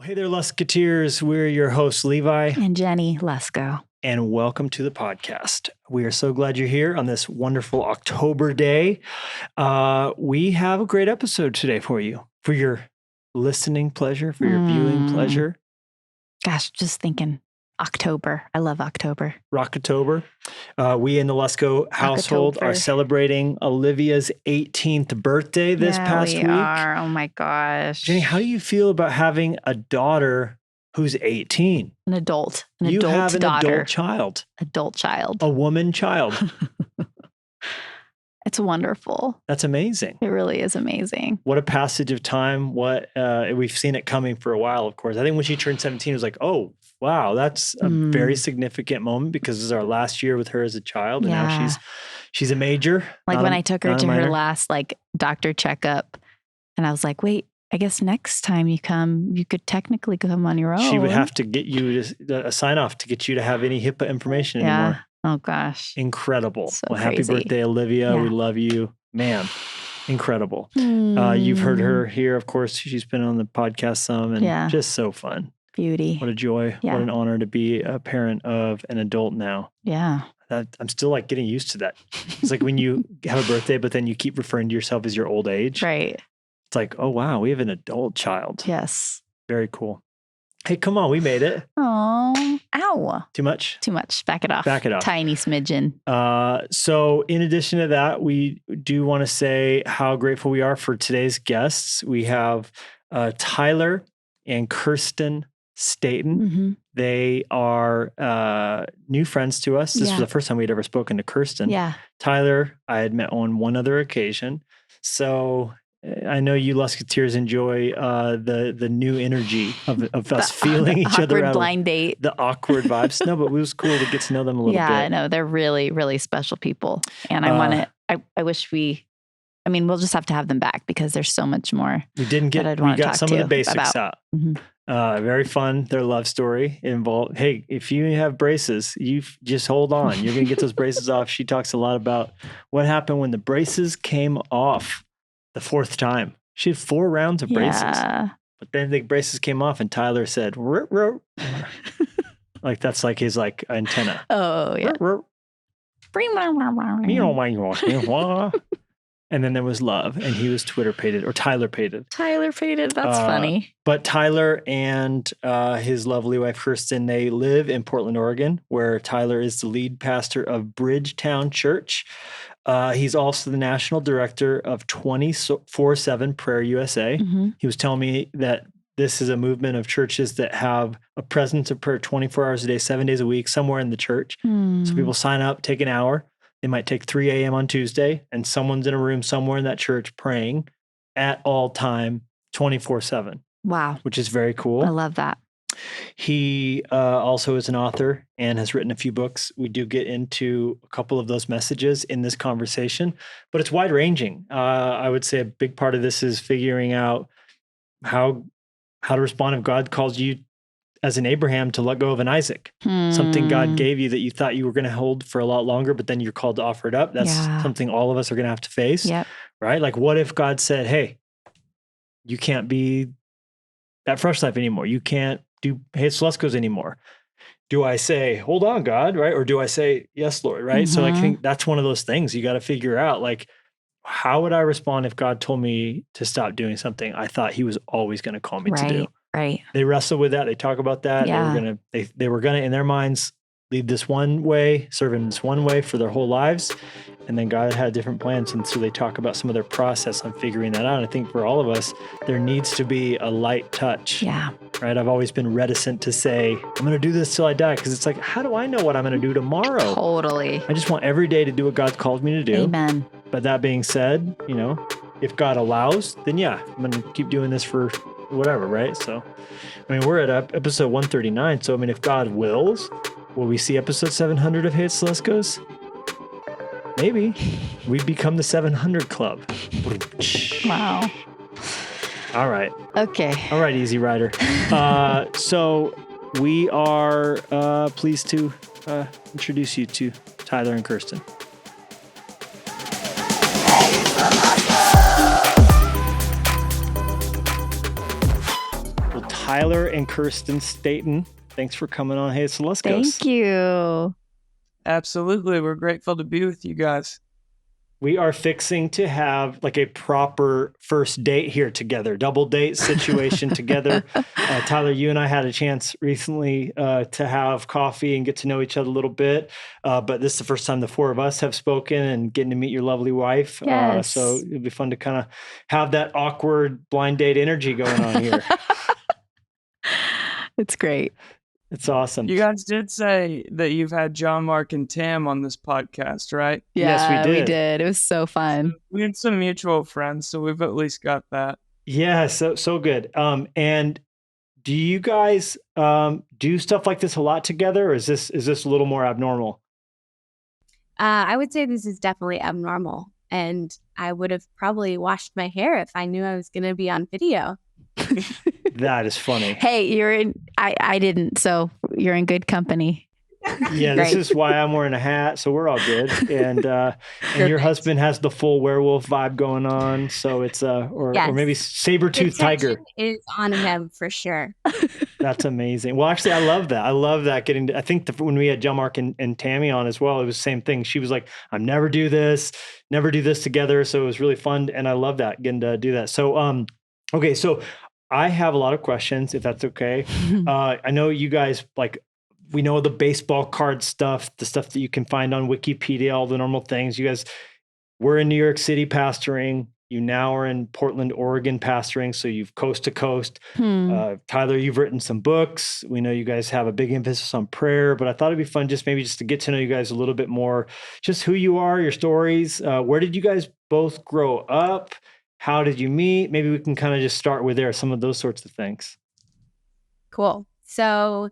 Hey there, Luskatiers. We're your hosts, Levi and Jennie Lusko. And welcome to the podcast. We are so glad you're here on this wonderful October day. We have a great episode today for you, for your listening pleasure, for your viewing pleasure. Gosh, just thinking October. I love October. Rocktober. We in the Lusko household are celebrating Olivia's 18th birthday this past week. Are. Oh my gosh. Jennie, how do you feel about having a daughter who's 18? An adult. You adult have an daughter. adult child. Adult child. A woman child. It's wonderful. That's amazing. It really is amazing. What a passage of time. What we've seen it coming for a while, of course. I think when she turned 17, it was like, oh, wow, that's a very significant moment because this is our last year with her as a child. And now she's a major. Like when I took her to her last doctor checkup and I was like, wait, I guess next time you come, you could technically come on your own. She would have to get you a sign off to get you to have any HIPAA information anymore. Oh gosh. Incredible. So well, happy birthday, Olivia. Yeah. We love you. Man, incredible. You've heard her here, of course. She's been on the podcast some and just so fun. Beauty. What a joy. Yeah. What an honor to be a parent of an adult now. Yeah. I'm still getting used to that. It's like when you have a birthday, but then you keep referring to yourself as your old age. Right. It's like, oh, wow, we have an adult child. Yes. Very cool. Hey, come on. We made it. Oh, ow. Too much? Too much. Back it off. Back it off. Tiny smidgen. So in addition to that, we do want to say how grateful we are for today's guests. We have Tyler and Kirsten Staton. Mm-hmm. They are new friends to us. This was the first time we'd ever spoken to Kirsten. Yeah. Tyler, I had met on one other occasion. So I know you Luskatiers enjoy the new energy of us feeling each other out. Awkward blind date. The awkward vibes. No, but it was cool to get to know them a little bit. Yeah, no, they're really, really special people. And I wish we'll just have to have them back because there's so much more. We got some of the basics out. Mm-hmm. Very fun. Their love story involved. Hey, if you have braces, you just hold on. You're going to get those braces off. She talks a lot about what happened when the braces came off the fourth time. She had 4 rounds of braces, but then the braces came off and Tyler said, ruh, ruh. That's like his antenna. Oh yeah. Ruh, ruh. And then there was love, and he was Twitter-pated, or Tyler-pated. Tyler-pated, that's funny. But Tyler and his lovely wife, Kirsten, they live in Portland, Oregon, where Tyler is the lead pastor of Bridgetown Church. He's also the national director of 24/7 Prayer USA. Mm-hmm. He was telling me that this is a movement of churches that have a presence of prayer 24 hours a day, 7 days a week, somewhere in the church. So people sign up, take an hour. They might take 3 a.m. on Tuesday, and someone's in a room somewhere in that church praying at all time, 24/7. Wow. Which is very cool. I love that. He also is an author and has written a few books. We do get into a couple of those messages in this conversation, but it's wide ranging. I would say a big part of this is figuring out how to respond if God calls you as an Abraham to let go of an Isaac, something God gave you that you thought you were going to hold for a lot longer, but then you're called to offer it up. That's something all of us are going to have to face, right? Like what if God said, hey, you can't be that Fresh Life anymore. You can't do Hey It's Luskos anymore. Do I say, hold on, God, right? Or do I say, yes, Lord, right? So I think that's one of those things you got to figure out, how would I respond if God told me to stop doing something I thought he was always going to call me to do? Right. They wrestle with that. They talk about that. Yeah. They were gonna in their minds lead this one way, serve in this one way for their whole lives. And then God had different plans. And so they talk about some of their process on figuring that out. And I think for all of us, there needs to be a light touch. Yeah. Right. I've always been reticent to say, I'm going to do this till I die. Because it's like, how do I know what I'm going to do tomorrow? Totally. I just want every day to do what God called me to do. Amen. But that being said, if God allows, then I'm going to keep doing this for whatever, right? So, we're at episode 139. So, if God wills, will we see episode 700 of Hey It's Luskos? Maybe. We become the 700 Club. Wow. All right. Okay. All right, Easy Rider. So, we are pleased to introduce you to Tyler and Kirsten. Tyler and Kirsten Staton. Thanks for coming on Hey, it's the Luskos. Thank you. Absolutely. We're grateful to be with you guys. We are fixing to have like a proper first date here together, double date situation together. Tyler, you and I had a chance recently to have coffee and get to know each other a little bit. But this is the first time the four of us have spoken and getting to meet your lovely wife. Yes. So it'll be fun to kind of have that awkward blind date energy going on here. It's great. It's awesome. You guys did say that you've had John, Mark, and Tam on this podcast, right? Yes, we did. It was so fun. We had some mutual friends, so we've at least got that. Yeah, so good. And do you guys do stuff like this a lot together, or is this a little more abnormal? I would say this is definitely abnormal, and I would have probably washed my hair if I knew I was going to be on video. That is funny. Hey, I didn't, so you're in good company. Yeah, this is why I'm wearing a hat, so we're all good. And your husband has the full werewolf vibe going on, so it's or maybe saber-toothed tiger is on him for sure. That's amazing. Well, actually, I love that. I love that I think when we had John, Mark, and Tammy on as well, it was the same thing. She was like, "I'm never do this together." So it was really fun, and I love that getting to do that. So okay, so I have a lot of questions, if that's okay. I know you guys we know the baseball card stuff, the stuff that you can find on Wikipedia, all the normal things. You guys were in New York City pastoring. You now are in Portland, Oregon pastoring. So you've coast to coast. Tyler, you've written some books. We know you guys have a big emphasis on prayer, but I thought it'd be fun just to get to know you guys a little bit more, just who you are, your stories. Where did you guys both grow up? How did you meet? Maybe we can kind of just start with some of those sorts of things. Cool. So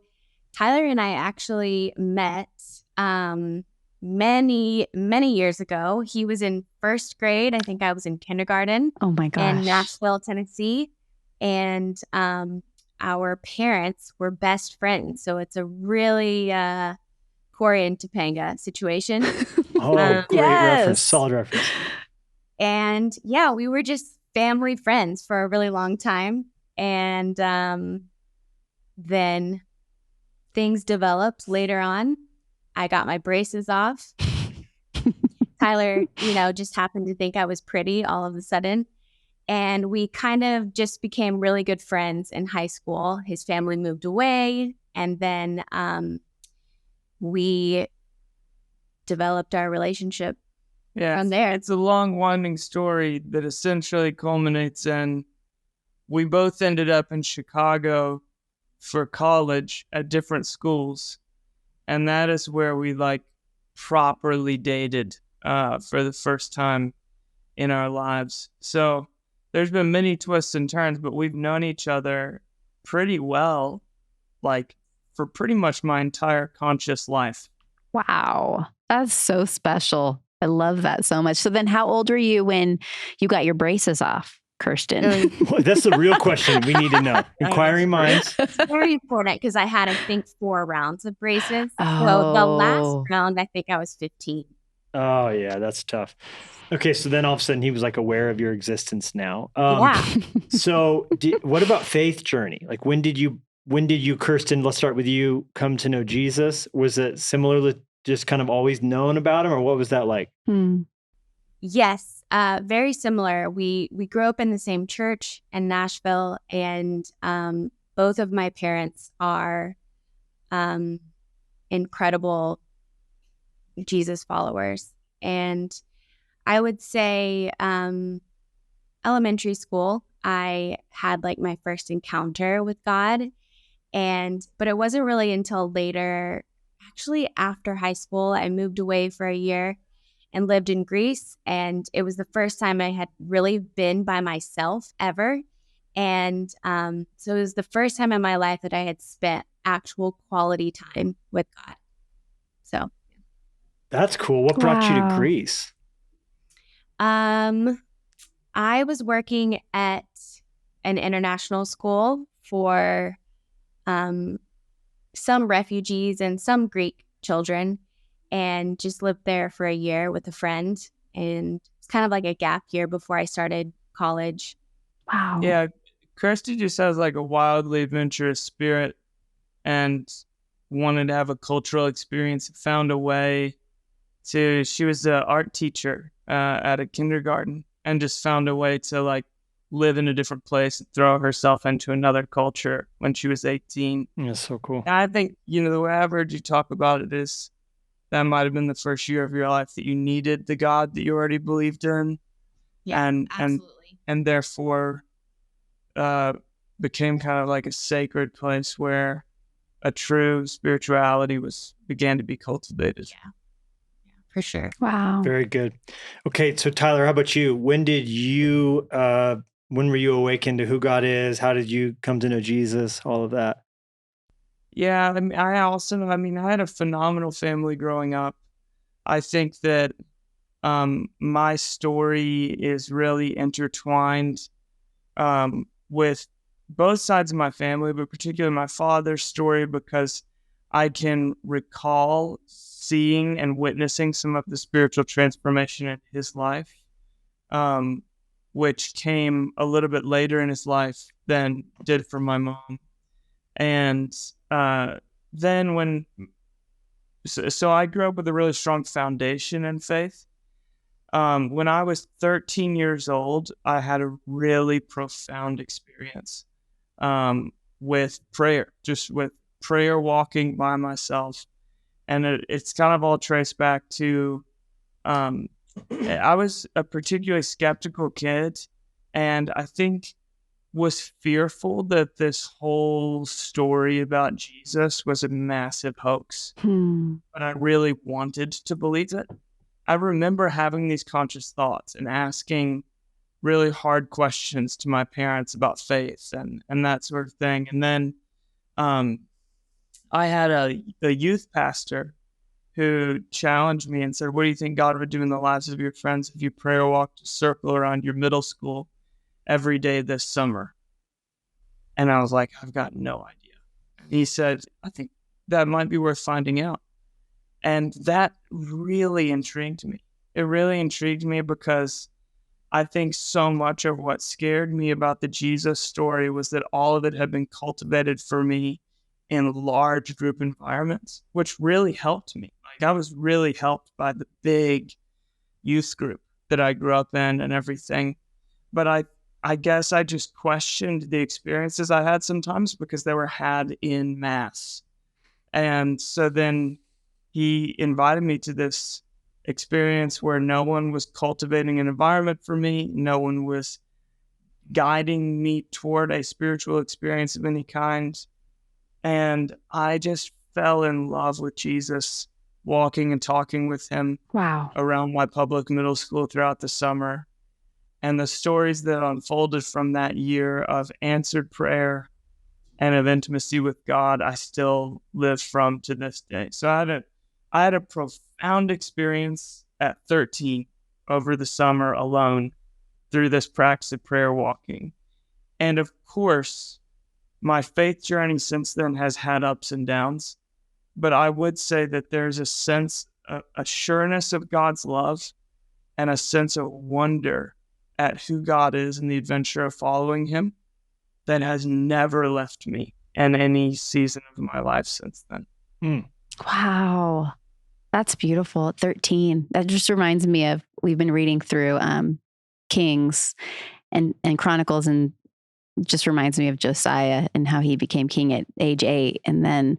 Tyler and I actually met many, many years ago. He was in first grade. I think I was in kindergarten. Oh my gosh. In Nashville, Tennessee. And our parents were best friends. So it's a really Corey and Topanga situation. Oh, great reference. Solid reference. And yeah, we were just family friends for a really long time. And then things developed later on. I got my braces off. Tyler, just happened to think I was pretty all of a sudden. And we kind of just became really good friends in high school. His family moved away. And then we developed our relationship from there. It's a long, winding story that essentially culminates in we both ended up in Chicago for college at different schools. And that is where we properly dated for the first time in our lives. So there's been many twists and turns, but we've known each other pretty well, for pretty much my entire conscious life. Wow. That's so special. I love that so much. So then how old were you when you got your braces off, Kirsten? That's the real question we need to know. Inquiring minds. It's very important because I had, I think, 4 rounds of braces. Oh. So the last round, I think I was 15. Oh, yeah, that's tough. Okay, so then all of a sudden he was aware of your existence now. Yeah. So what about faith journey? When did you, Kirsten, let's start with you, come to know Jesus? Was it similar to just kind of always known about him, or what was that like? Yes, very similar. We grew up in the same church in Nashville, and both of my parents are incredible Jesus followers. And I would say elementary school, I had my first encounter with God, but it wasn't really until later. Actually, after high school, I moved away for a year and lived in Greece. And it was the first time I had really been by myself ever. And so it was the first time in my life that I had spent actual quality time with God. So that's cool. What brought you to Greece? I was working at an international school for some refugees and some Greek children, and just lived there for a year with a friend. And it's kind of like a gap year before I started college. Wow. Yeah. Kirsty just has like a wildly adventurous spirit and wanted to have a cultural experience. Found a way to. She was an art teacher at a kindergarten, and just found a way to like live in a different place and throw herself into another culture when she was 18. That's so cool. And I think, the way I've heard you talk about it is that might have been the first year of your life that you needed the God that you already believed in. Yeah, and absolutely. and therefore became kind of like a sacred place where a true spirituality began to be cultivated. Yeah, for sure. Wow. Very good. Okay, so Tyler, how about you? When were you awakened to who God is? How did you come to know Jesus? All of that. Yeah, I mean, I had a phenomenal family growing up. I think that my story is really intertwined with both sides of my family, but particularly my father's story, because I can recall seeing and witnessing some of the spiritual transformation in his life, which came a little bit later in his life than did for my mom. And then so I grew up with a really strong foundation in faith. When I was 13 years old, I had a really profound experience with prayer, just with prayer walking by myself. And it's kind of all traced back to I was a particularly skeptical kid, and I think was fearful that this whole story about Jesus was a massive hoax. But I really wanted to believe it. I remember having these conscious thoughts and asking really hard questions to my parents about faith and that sort of thing. And then I had a youth pastor who challenged me and said, "What do you think God would do in the lives of your friends if you prayer walked a circle around your middle school every day this summer?" And I was like, "I've got no idea." And he said, "I think that might be worth finding out." And that really intrigued me. It really intrigued me because I think so much of what scared me about the Jesus story was that all of it had been cultivated for me in large group environments, which really helped me. Like, I was really helped by the big youth group that I grew up in and everything. But I guess I just questioned the experiences I had sometimes because they were had in mass. And so then he invited me to this experience where no one was cultivating an environment for me. No one was guiding me toward a spiritual experience of any kind. And I just fell in love with Jesus, walking and talking with him around my public middle school throughout the summer. And the stories that unfolded from that year of answered prayer and of intimacy with God, I still live from to this day. So I had a profound experience at 13 over the summer alone through this practice of prayer walking. And of course, my faith journey since then has had ups and downs, but I would say that there's a sense, a sureness of God's love and a sense of wonder at who God is and the adventure of following him that has never left me in any season of my life since then. Wow. That's beautiful. At 13. That just reminds me of, we've been reading through Kings and Chronicles, and just reminds me of Josiah and how he became king at age 8, and then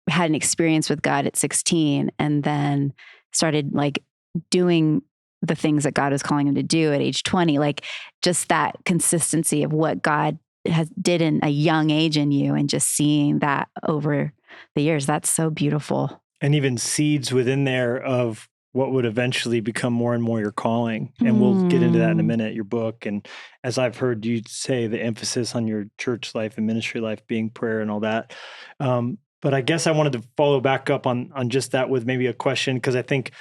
had an experience with God at 16, and then started doing the things that God was calling him to do at age 20. Just that consistency of what God did in a young age in you, and just seeing that over the years. That's so beautiful. And even seeds within there of what would eventually become more and more your calling. And we'll get into that in a minute, your book. And as I've heard you say, the emphasis on your church life and ministry life being prayer and all that. But I guess I wanted to follow back up on just that with maybe a question, because I think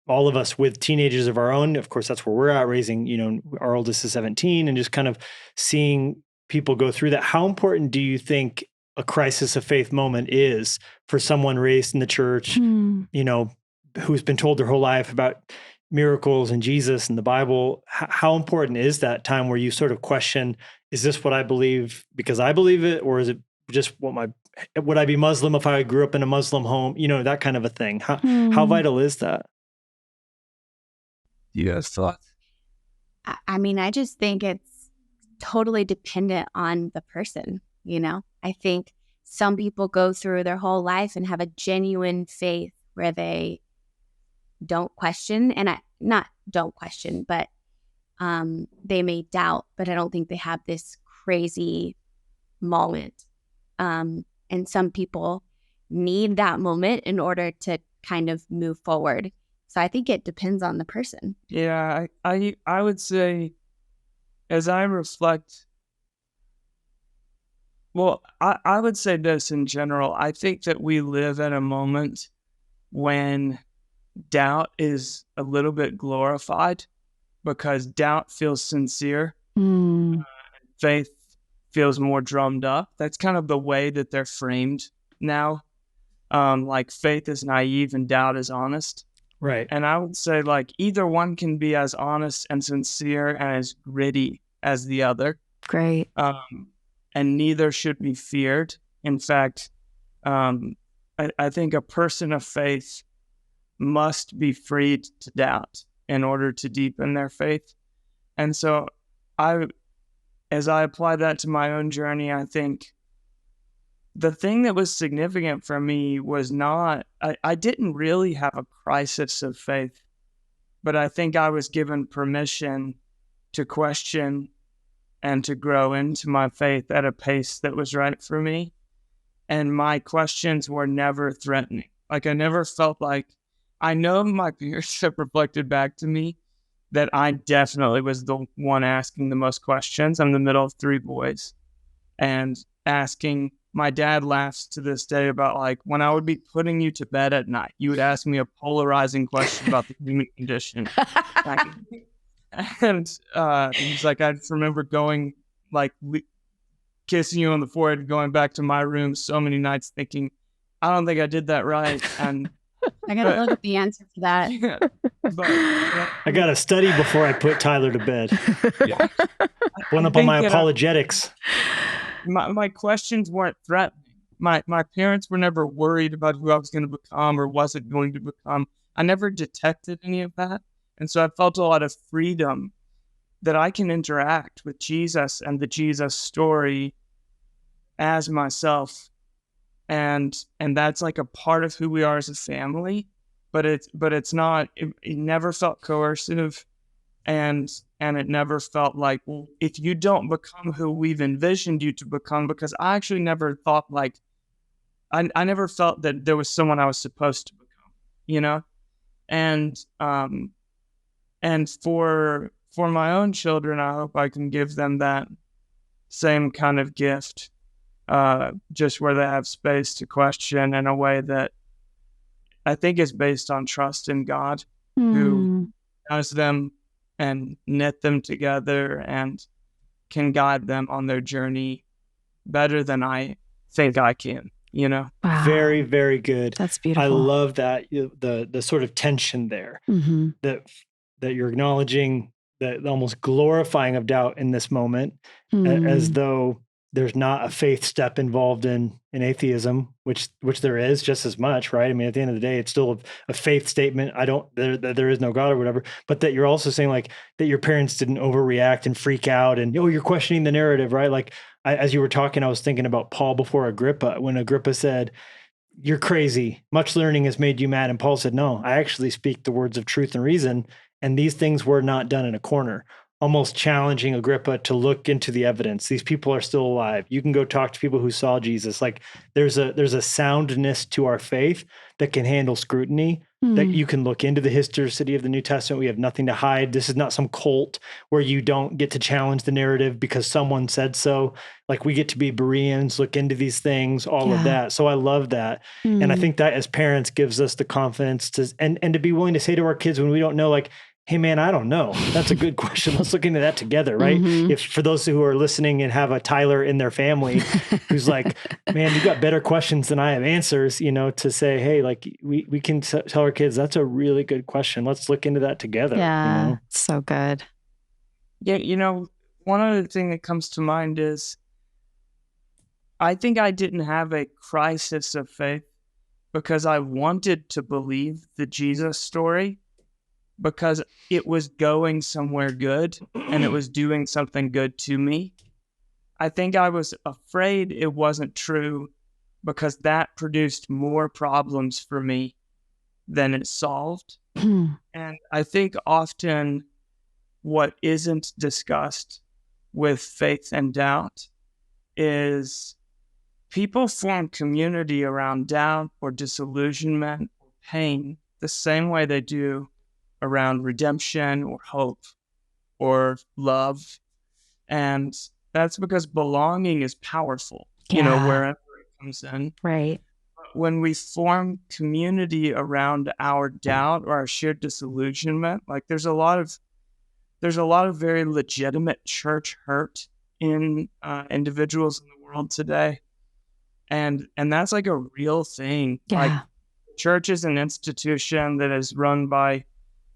all of us with teenagers of our own, of course, that's where we're at, raising, our oldest is 17, and just kind of seeing people go through that. How important do you think a crisis of faith moment is for someone raised in the church, who's been told their whole life about miracles and Jesus and the Bible, how important is that time where you sort of question, is this what I believe because I believe it, or is it just would I be Muslim if I grew up in a Muslim home? That kind of a thing. How vital is that? You guys thoughts? I mean, I just think it's totally dependent on the person, I think some people go through their whole life and have a genuine faith where they don't question, and not don't question, but they may doubt, but I don't think they have this crazy moment. And some people need that moment in order to kind of move forward. So I think it depends on the person. Yeah, I would say, as I reflect, well, I would say this in general. I think that we live at a moment when doubt is a little bit glorified because doubt feels sincere. Faith feels more drummed up. That's kind of the way that they're framed now. Like faith is naive and doubt is honest. Right. And I would say like either one can be as honest and sincere and as gritty as the other. Great. And neither should be feared. In fact, I think a person of faith must be freed to doubt in order to deepen their faith. And so as I apply that to my own journey, I think the thing that was significant for me was not, I didn't really have a crisis of faith, but I think I was given permission to question and to grow into my faith at a pace that was right for me. And my questions were never threatening. Like I never felt like, I know my peers have reflected back to me that I definitely was the one asking the most questions. I'm the middle of three boys and asking. My dad laughs to this day about like when I would be putting you to bed at night, you would ask me a polarizing question about the human condition. And he's like, I just remember going like kissing you on the forehead, going back to my room so many nights thinking, I don't think I did that right. And I got to look at the answer for that. Yeah, but, I got to study before I put Tyler to bed. Yeah. Went up on my apologetics. My questions weren't threatening. My parents were never worried about who I was going to become or wasn't going to become. I never detected any of that. And so I felt a lot of freedom that I can interact with Jesus and the Jesus story as myself. And that's like a part of who we are as a family, but it's not, it never felt coercive. And it never felt like, well, if you don't become who we've envisioned you to become, because I actually never thought like, I never felt that there was someone I was supposed to become, and for my own children, I hope I can give them that same kind of gift, just where they have space to question in a way that I think is based on trust in God, who knows them and knit them together and can guide them on their journey better than I think I can, Wow. Very, very good. That's beautiful. I love that, the sort of tension there, that you're acknowledging, the almost glorifying of doubt in this moment, as though there's not a faith step involved in atheism, which there is just as much, right? I mean, at the end of the day, it's still a faith statement. There is no God or whatever, but that you're also saying like that your parents didn't overreact and freak out and, you're questioning the narrative, right? Like as you were talking, I was thinking about Paul before Agrippa, when Agrippa said, "You're crazy. Much learning has made you mad." And Paul said, "No, I actually speak the words of truth and reason. And these things were not done in a corner," almost challenging Agrippa to look into the evidence. These people are still alive. You can go talk to people who saw Jesus. Like there's a soundness to our faith that can handle scrutiny, that you can look into the historicity of the New Testament. We have nothing to hide. This is not some cult where you don't get to challenge the narrative because someone said so. Like we get to be Bereans, look into these things, all of that. So I love that. And I think that as parents gives us the confidence to, and to be willing to say to our kids when we don't know, like, hey man, I don't know. That's a good question. Let's look into that together, right? Mhm. If for those who are listening and have a Tyler in their family who's like, man, you got better questions than I have answers, to say, hey, like we can tell our kids, that's a really good question. Let's look into that together. Yeah, so good. Yeah, one other thing that comes to mind is I think I didn't have a crisis of faith because I wanted to believe the Jesus story because it was going somewhere good and it was doing something good to me. I think I was afraid it wasn't true because that produced more problems for me than it solved. And I think often what isn't discussed with faith and doubt is people form community around doubt or disillusionment or pain the same way they do around redemption or hope or love. And that's because belonging is powerful, wherever it comes in. Right. When we form community around our doubt or our shared disillusionment, like there's a lot of very legitimate church hurt in individuals in the world today. And that's like a real thing. Yeah. Like church is an institution that is run by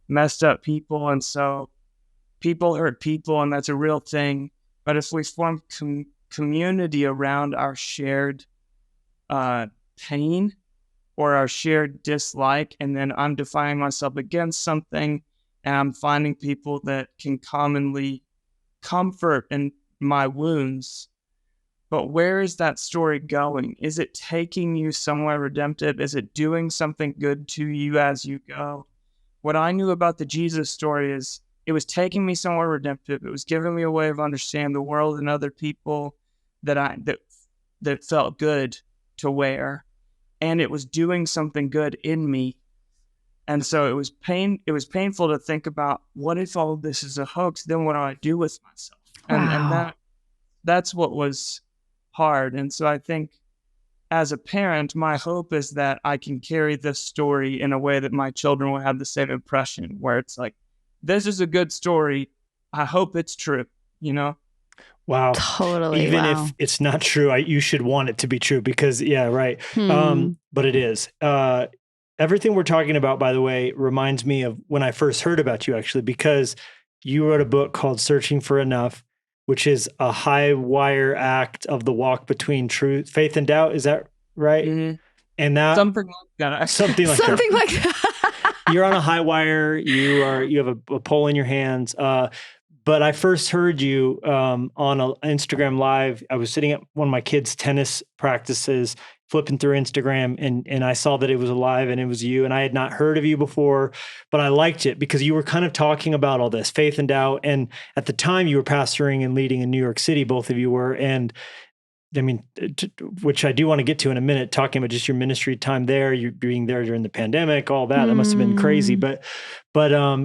messed up people. And so people hurt people, and that's a real thing. But if we form community around our shared pain or our shared dislike, and then I'm defining myself against something, and I'm finding people that can commonly comfort in my wounds. But where is that story going? Is it taking you somewhere redemptive? Is it doing something good to you as you go? What I knew about the Jesus story is it was taking me somewhere redemptive. It was giving me a way of understanding the world and other people that felt good to wear. And it was doing something good in me. And so it was painful to think about, what if all of this is a hoax? Then what do I do with myself? And that's what was hard. And so I think as a parent, my hope is that I can carry this story in a way that my children will have the same impression, where it's like, this is a good story. I hope it's true, Wow. Totally. Even if it's not true, you should want it to be true because, yeah, right. But it is. Everything we're talking about, by the way, reminds me of when I first heard about you, actually, because you wrote a book called Searching for Enough, which is a high wire act of the walk between truth, faith, and doubt. Is that right? Mm-hmm. And that something like that. Something like that. You're on a high wire. You have a pole in your hands. But I first heard you on an Instagram Live. I was sitting at one of my kids' tennis practices, flipping through Instagram, and I saw that it was live and it was you. And I had not heard of you before, but I liked it because you were kind of talking about all this faith and doubt. And at the time, you were pastoring and leading in New York City. Both of you were, and I mean, which I do want to get to in a minute, talking about just your ministry time there, you being there during the pandemic, all that. That must have been crazy. But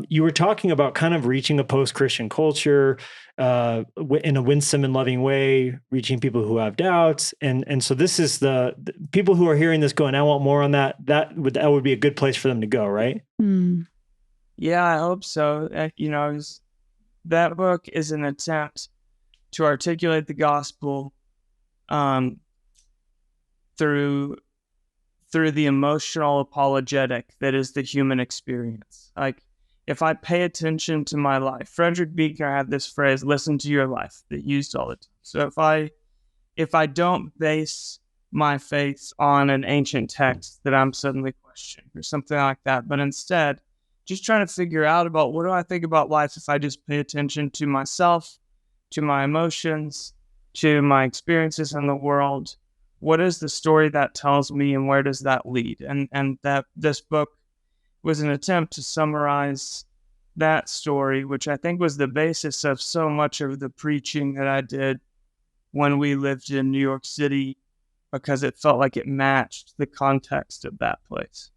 you were talking about kind of reaching a post-Christian culture in a winsome and loving way, reaching people who have doubts. And so this is the people who are hearing this going, I want more on that. That would be a good place for them to go, right? Yeah, I hope so. That book is an attempt to articulate the gospel through the emotional apologetic that is the human experience. Like, if I pay attention to my life, Frederick Buechner had this phrase, listen to your life, that used all the time. So if I don't base my faith on an ancient text that I'm suddenly questioning or something like that, but instead just trying to figure out about what do I think about life if I just pay attention to myself, to my emotions, to my experiences in the world. What is the story that tells me, and where does that lead? And that this book was an attempt to summarize that story, which I think was the basis of so much of the preaching that I did when we lived in New York City, because it felt like it matched the context of that place.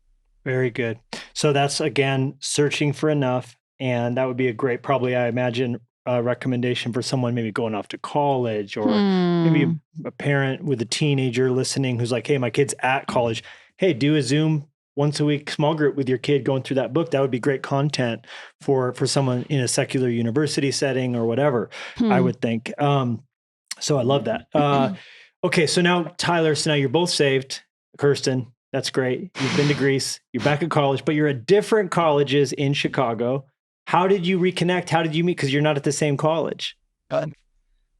Very good. So that's, again, Searching for Enough. And that would be a great, probably, I imagine, recommendation for someone maybe going off to college, or maybe a parent with a teenager listening who's like, hey, my kid's at college. Hey, do a Zoom once a week small group with your kid going through that book, that would be great content for someone in a secular university setting or whatever, I would think. So I love that. Okay, so now Tyler, so now you're both saved. Kirsten, that's great. You've been to Greece, you're back at college, but you're at different colleges in Chicago. How did you reconnect? How did you meet? Because you're not at the same college.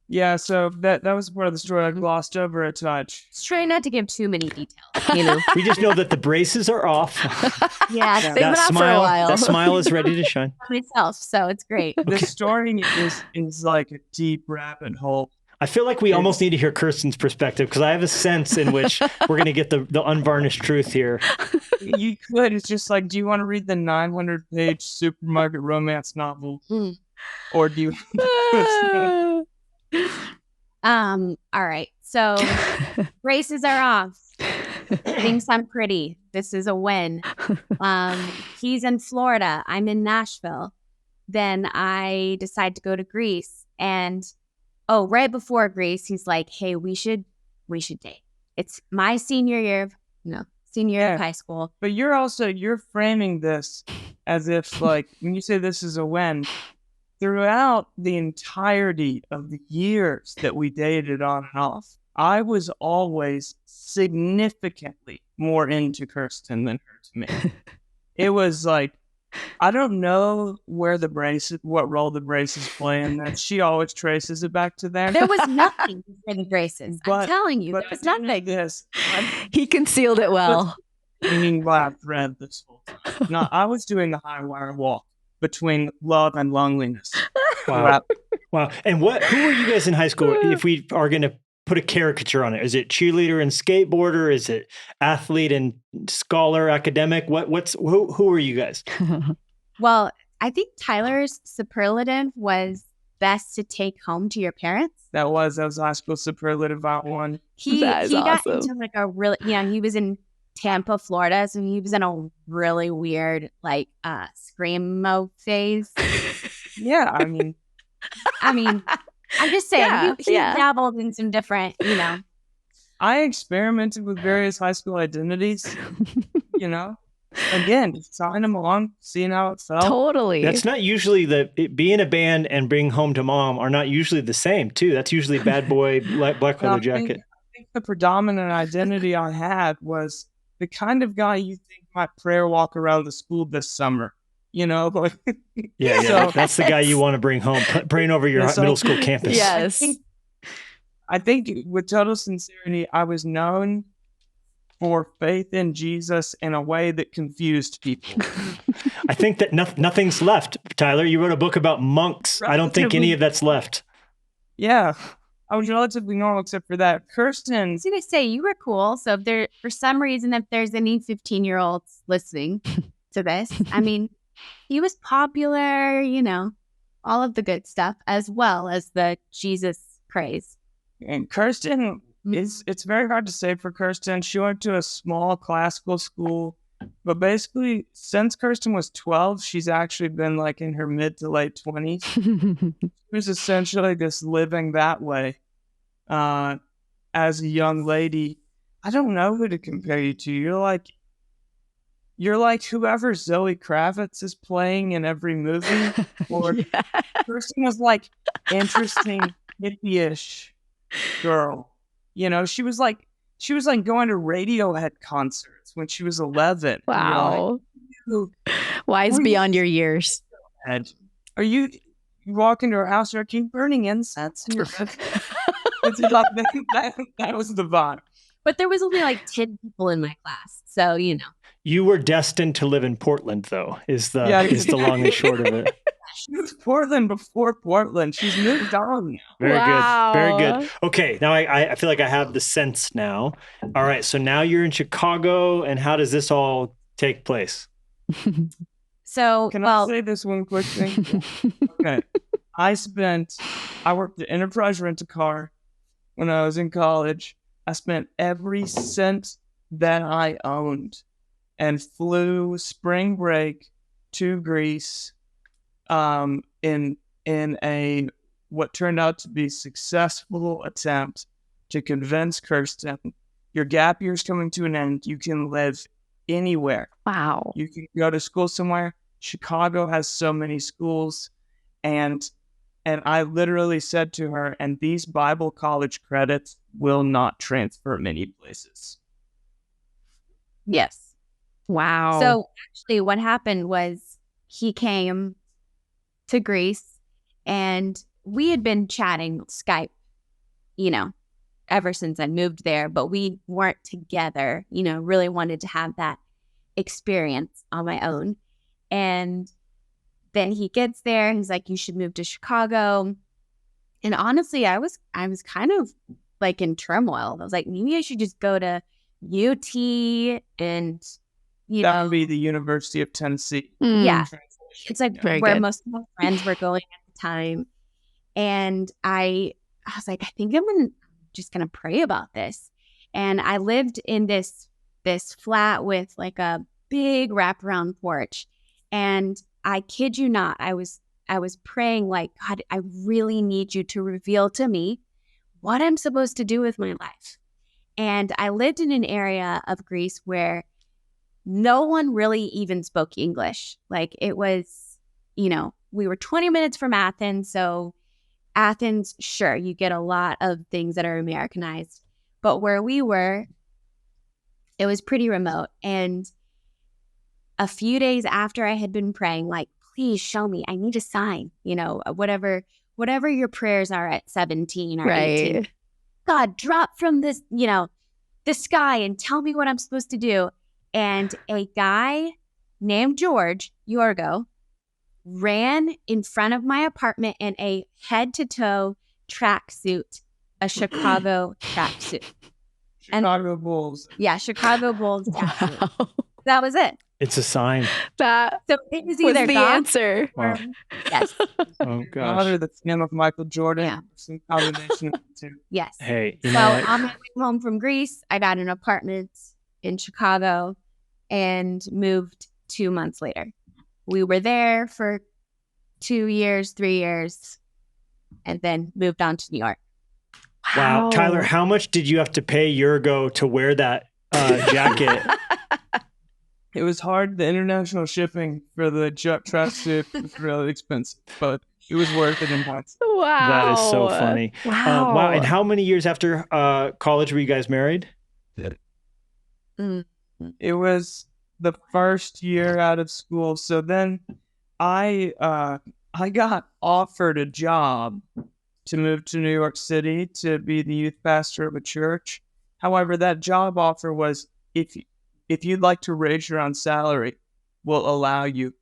Yeah, so that was part of the story I glossed over a touch. Just try not to give too many details, We just know that the braces are off. Yeah, They've been out for a while. That smile is ready to shine. myself, so it's great. The story is like a deep rabbit hole. I feel like we almost need to hear Kirsten's perspective, because I have a sense in which we're going to get the unvarnished truth here. You could. It's just like, do you want to read the 900-page supermarket romance novel? Or do you... All right. So braces are off. Thinks I'm pretty. This is a win. He's in Florida. I'm in Nashville. Then I decide to go to Greece, and right before Greece, he's like, "Hey, we should date." It's my senior year of high school. But you're framing this as if, like, when you say this is a win, throughout the entirety of the years that we dated on and off, I was always significantly more into Kirsten than her to me. It was like, I don't know what role the braces play in that. She always traces it back to them. There was nothing for the braces. I'm telling you, there was nothing. He concealed it well. Hanging by a thread this whole time. No, I was doing the high wire walk between love and loneliness. Wow. And who were you guys in high school? If we are going to put a caricature on it, is it cheerleader and skateboarder? Is it athlete and scholar, academic? Who are you guys? Well, I think Tyler's superlative was best to take home to your parents. That was high school superlative I won. He awesome. got into like a really, he was in Tampa, Florida, so he was in a really weird like screamo phase. Yeah, I mean, I'm just saying, he dabbled in some different, I experimented with various high school identities, Again, just trying them along, seeing how it felt. Totally. That's not usually being a band and bring home to mom are not usually the same, too. That's usually bad boy, black leather jacket. I think the predominant identity I had was the kind of guy you think might prayer walk around the school this summer. Yeah. So, that's the guy you want to bring home, praying over your middle school campus. Yes. I think with total sincerity, I was known for faith in Jesus in a way that confused people. I think that nothing's left. Tyler, you wrote a book about monks. I don't think any of that's left. Yeah. I was relatively normal except for that. Kirsten. I was going to say, you were cool. So if for some reason, if there's any 15-year-olds listening to this, he was popular, all of the good stuff, as well as the Jesus craze. And Kirsten, it's very hard to say for Kirsten. She went to a small classical school, but basically, since Kirsten was 12, she's actually been like in her mid to late 20s. She was essentially just living that way as a young lady. I don't know who to compare you to. You're like whoever Zoe Kravitz is playing in every movie. Or Kirsten was like interesting, hippie-ish girl. She was like going to Radiohead concerts when she was 11. Wow. Wise beyond your years. Are you walk into her house, are you burning incense in your bed? That was the vibe. But there was only like 10 people in my class. So, You were destined to live in Portland, though, is the long and short of it. She was Portland before Portland. She's moved on now. Very good. Very good. Okay, now I feel like I have the sense now. All right, so now you're in Chicago, and how does this all take place? So, Can I say this one quick thing? Okay. I worked at Enterprise Rent-A-Car when I was in college. I spent every cent that I owned and flew spring break to Greece in a what turned out to be successful attempt to convince Kirsten, your gap year's coming to an end. You can live anywhere. Wow. You can go to school somewhere. Chicago has so many schools. And I literally said to her, and these Bible college credits will not transfer many places. Yes. Wow. So actually what happened was he came to Greece and we had been chatting Skype, ever since I moved there, but we weren't together, really wanted to have that experience on my own. And then he gets there and he's like, you should move to Chicago. And honestly, I was kind of like in turmoil. I was like, maybe I should just go to UT and, that would be the University of Tennessee. Yeah. It's like Very where good. most of my friends were going at the time. And I was like, I think I'm just going to pray about this. And I lived in this flat with like a big wraparound porch. And I kid you not, I was praying like, God, I really need you to reveal to me what I'm supposed to do with my life. And I lived in an area of Greece where no one really even spoke English. Like it was, we were 20 minutes from Athens. So Athens, sure, you get a lot of things that are Americanized. But where we were, it was pretty remote. And a few days after I had been praying, like, please show me, I need a sign, whatever your prayers are at 17 or 18. God, drop from this, the sky and tell me what I'm supposed to do. And a guy named Yorgo, ran in front of my apartment in a head-to-toe tracksuit, a Chicago tracksuit. Chicago Bulls. Yeah, Chicago Bulls tracksuit. Wow. That was it. It's a sign. That So it was was either the God answer. Wow. Yes. Oh gosh. Father, the fan of Michael Jordan. Yeah. Some combination of the two. Yes. Hey, you So know what? on my way home from Greece, I got an apartment in Chicago and moved 2 months later. We were there for 2 years, 3 years, and then moved on to New York. Wow. Tyler, how much did you have to pay Yurgo to wear that jacket? It was hard. The international shipping for the tracksuit was really expensive, but it was worth it in hindsight. Wow. That is so funny. Wow. Wow. And how many years after college were you guys married? It was the first year out of school. So then I got offered a job to move to New York City to be the youth pastor of a church. However, that job offer was, if you'd like to raise your own salary, we'll allow you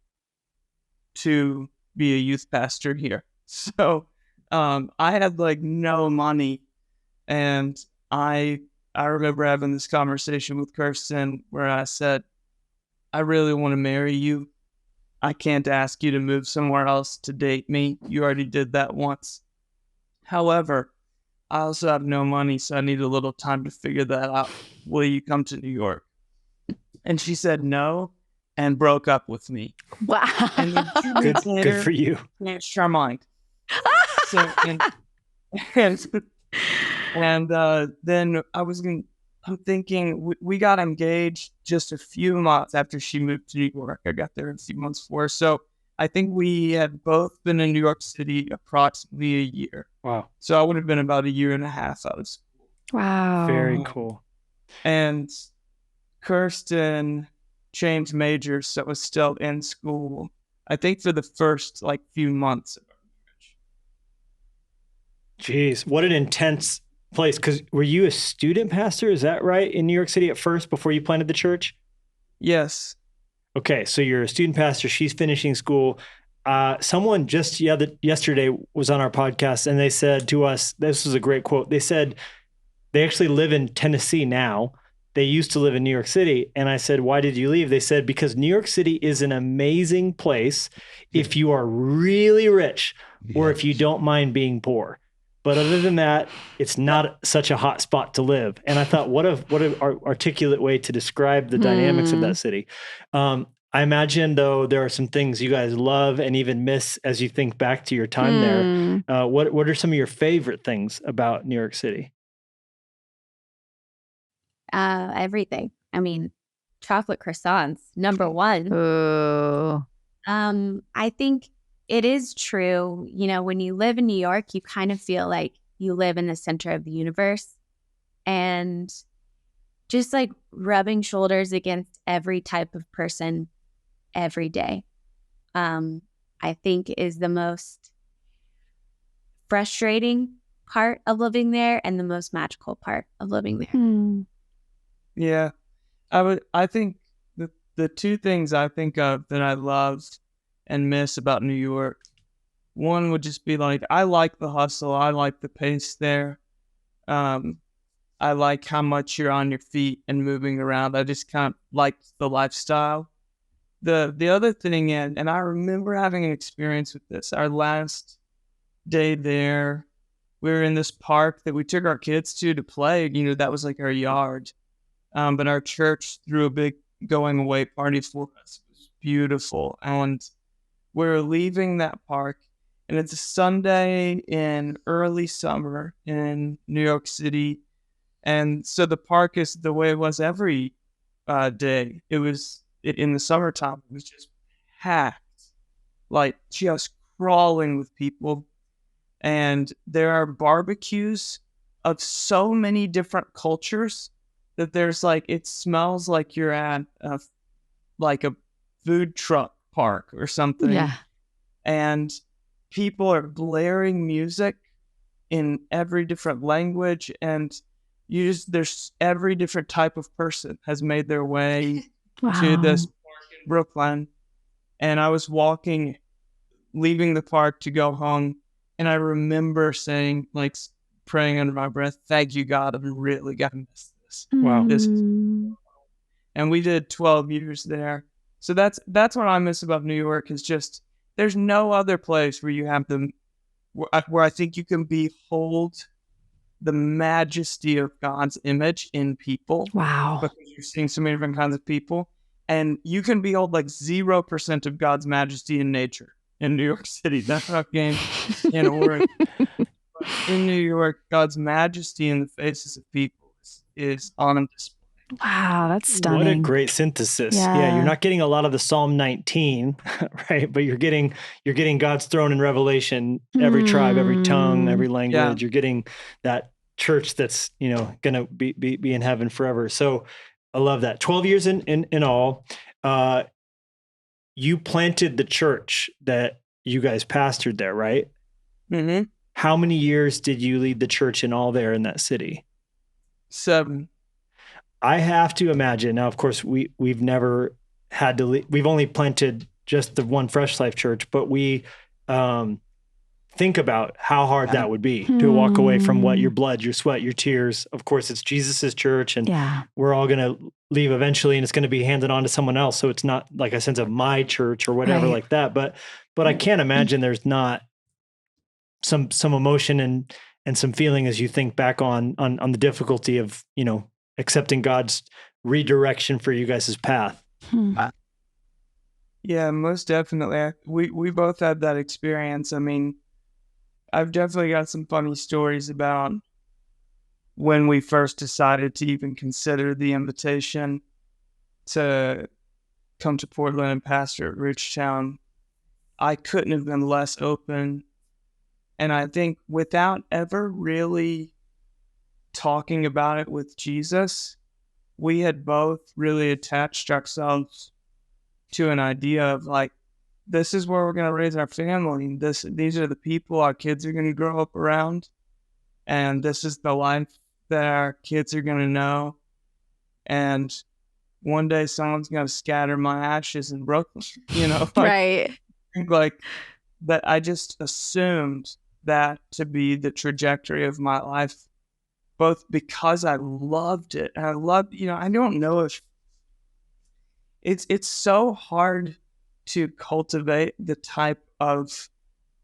to be a youth pastor here. So I had like no money. And I remember having this conversation with Kirsten where I said, I really want to marry you. I can't ask you to move somewhere else to date me. You already did that once. However, I also have no money, so I need a little time to figure that out. Will you come to New York? And she said no and broke up with me. Wow. And then 2 weeks later, Good for you. changed her mind. So, then I'm thinking we got engaged just a few months after she moved to New York. I got there a few months before. So I think we had both been in New York City approximately a year. Wow. So I would have been about a year and a half out of school. Wow. Very cool. And Kirsten changed majors, so was still in school, I think, for the first few months of our marriage. Jeez, what an intense place. Because were you a student pastor? Is that right? In New York City at first before you planted the church? Yes. Okay, so you're a student pastor. She's finishing school. Someone just yesterday was on our podcast and they said to us, this was a great quote. They said they actually live in Tennessee now. They used to live in New York City. And I said, why did you leave? They said, because New York City is an amazing place if you are really rich or if you don't mind being poor. But other than that, it's not such a hot spot to live. And I thought, what a articulate way to describe the dynamics of that city. I imagine, though, there are some things you guys love and even miss as you think back to your time there. What are some of your favorite things about New York City? Everything. I mean, chocolate croissants, number one. Ooh. I think it is true. You know, when you live in New York, you kind of feel like you live in the center of the universe, and just like rubbing shoulders against every type of person every day, I think is the most frustrating part of living there and the most magical part of living there. Yeah. I think the two things I think of that I love and miss about New York, one would just be like, I like the hustle. I like the pace there. I like how much you're on your feet and moving around. I just kind of like the lifestyle. The other thing, and I remember having an experience with this. Our last day there, we were in this park that we took our kids to play. You know, that was like our yard. But our church threw a big going away party for us. It was beautiful. And we're leaving that park, and it's a Sunday in early summer in New York City. And so the park is the way it was every day. It was in the summertime. It was just packed, like just crawling with people. And there are barbecues of so many different cultures that there's like, it smells like you're at like a food truck park or something. Yeah. And people are blaring music in every different language, and there's every different type of person has made their way to this park in Brooklyn. And I was leaving the park to go home, and I remember saying, like, praying under my breath, "Thank you, God, I'm really gonna miss this." Wow. And we did 12 years there. So that's what I miss about New York, is just there's no other place where you have where I think you can behold the majesty of God's image in people. Wow. Because you're seeing so many different kinds of people. And you can behold like 0% of God's majesty in nature in New York City. That's not game in Oregon. In New York, God's majesty in the faces of people is on display. Wow, that's stunning. What a great synthesis. Yeah, you're not getting a lot of the Psalm 19, right? But you're getting God's throne in Revelation, every tribe, every tongue, every language. Yeah. You're getting that church that's, going to be in heaven forever. So I love that. 12 years in all. You planted the church that you guys pastored there, right? Mm-hmm. How many years did you lead the church in all there in that city? 7. I have to imagine now. Of course, we've never had to. We've only planted just the one Fresh Life Church, but we think about how hard that would be to walk away from what your blood, your sweat, your tears. Of course, it's Jesus's church, and we're all going to leave eventually, and it's going to be handed on to someone else. So it's not like a sense of my church or whatever like that. But I can't imagine there's not some emotion and some feeling as you think back on the difficulty of accepting God's redirection for you guys' path. Yeah, most definitely. We both had that experience. I mean, I've definitely got some funny stories about when we first decided to even consider the invitation to come to Portland and pastor at Bridgetown. I couldn't have been less open. And I think without ever really talking about it with Jesus, we had both really attached ourselves to an idea of like, this is where we're going to raise our family. These are the people our kids are going to grow up around. And this is the life that our kids are going to know. And one day someone's going to scatter my ashes in Brooklyn, Right. Like that. I just assumed that to be the trajectory of my life, both because I loved it. And I loved, I don't know if it's so hard to cultivate the type of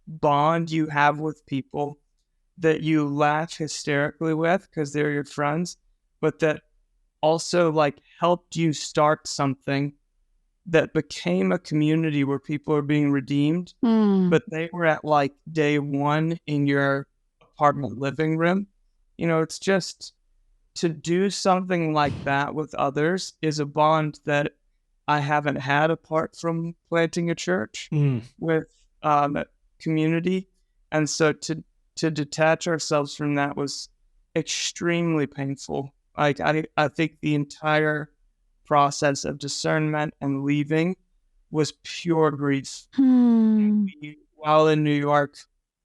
bond you have with people that you laugh hysterically with because they're your friends, but that also like helped you start something that became a community where people are being redeemed, but they were at like day one in your apartment living room. It's just to do something like that with others is a bond that I haven't had apart from planting a church with community. And so to detach ourselves from that was extremely painful. Like I think the entire process of discernment and leaving was pure grief. We, while in New York,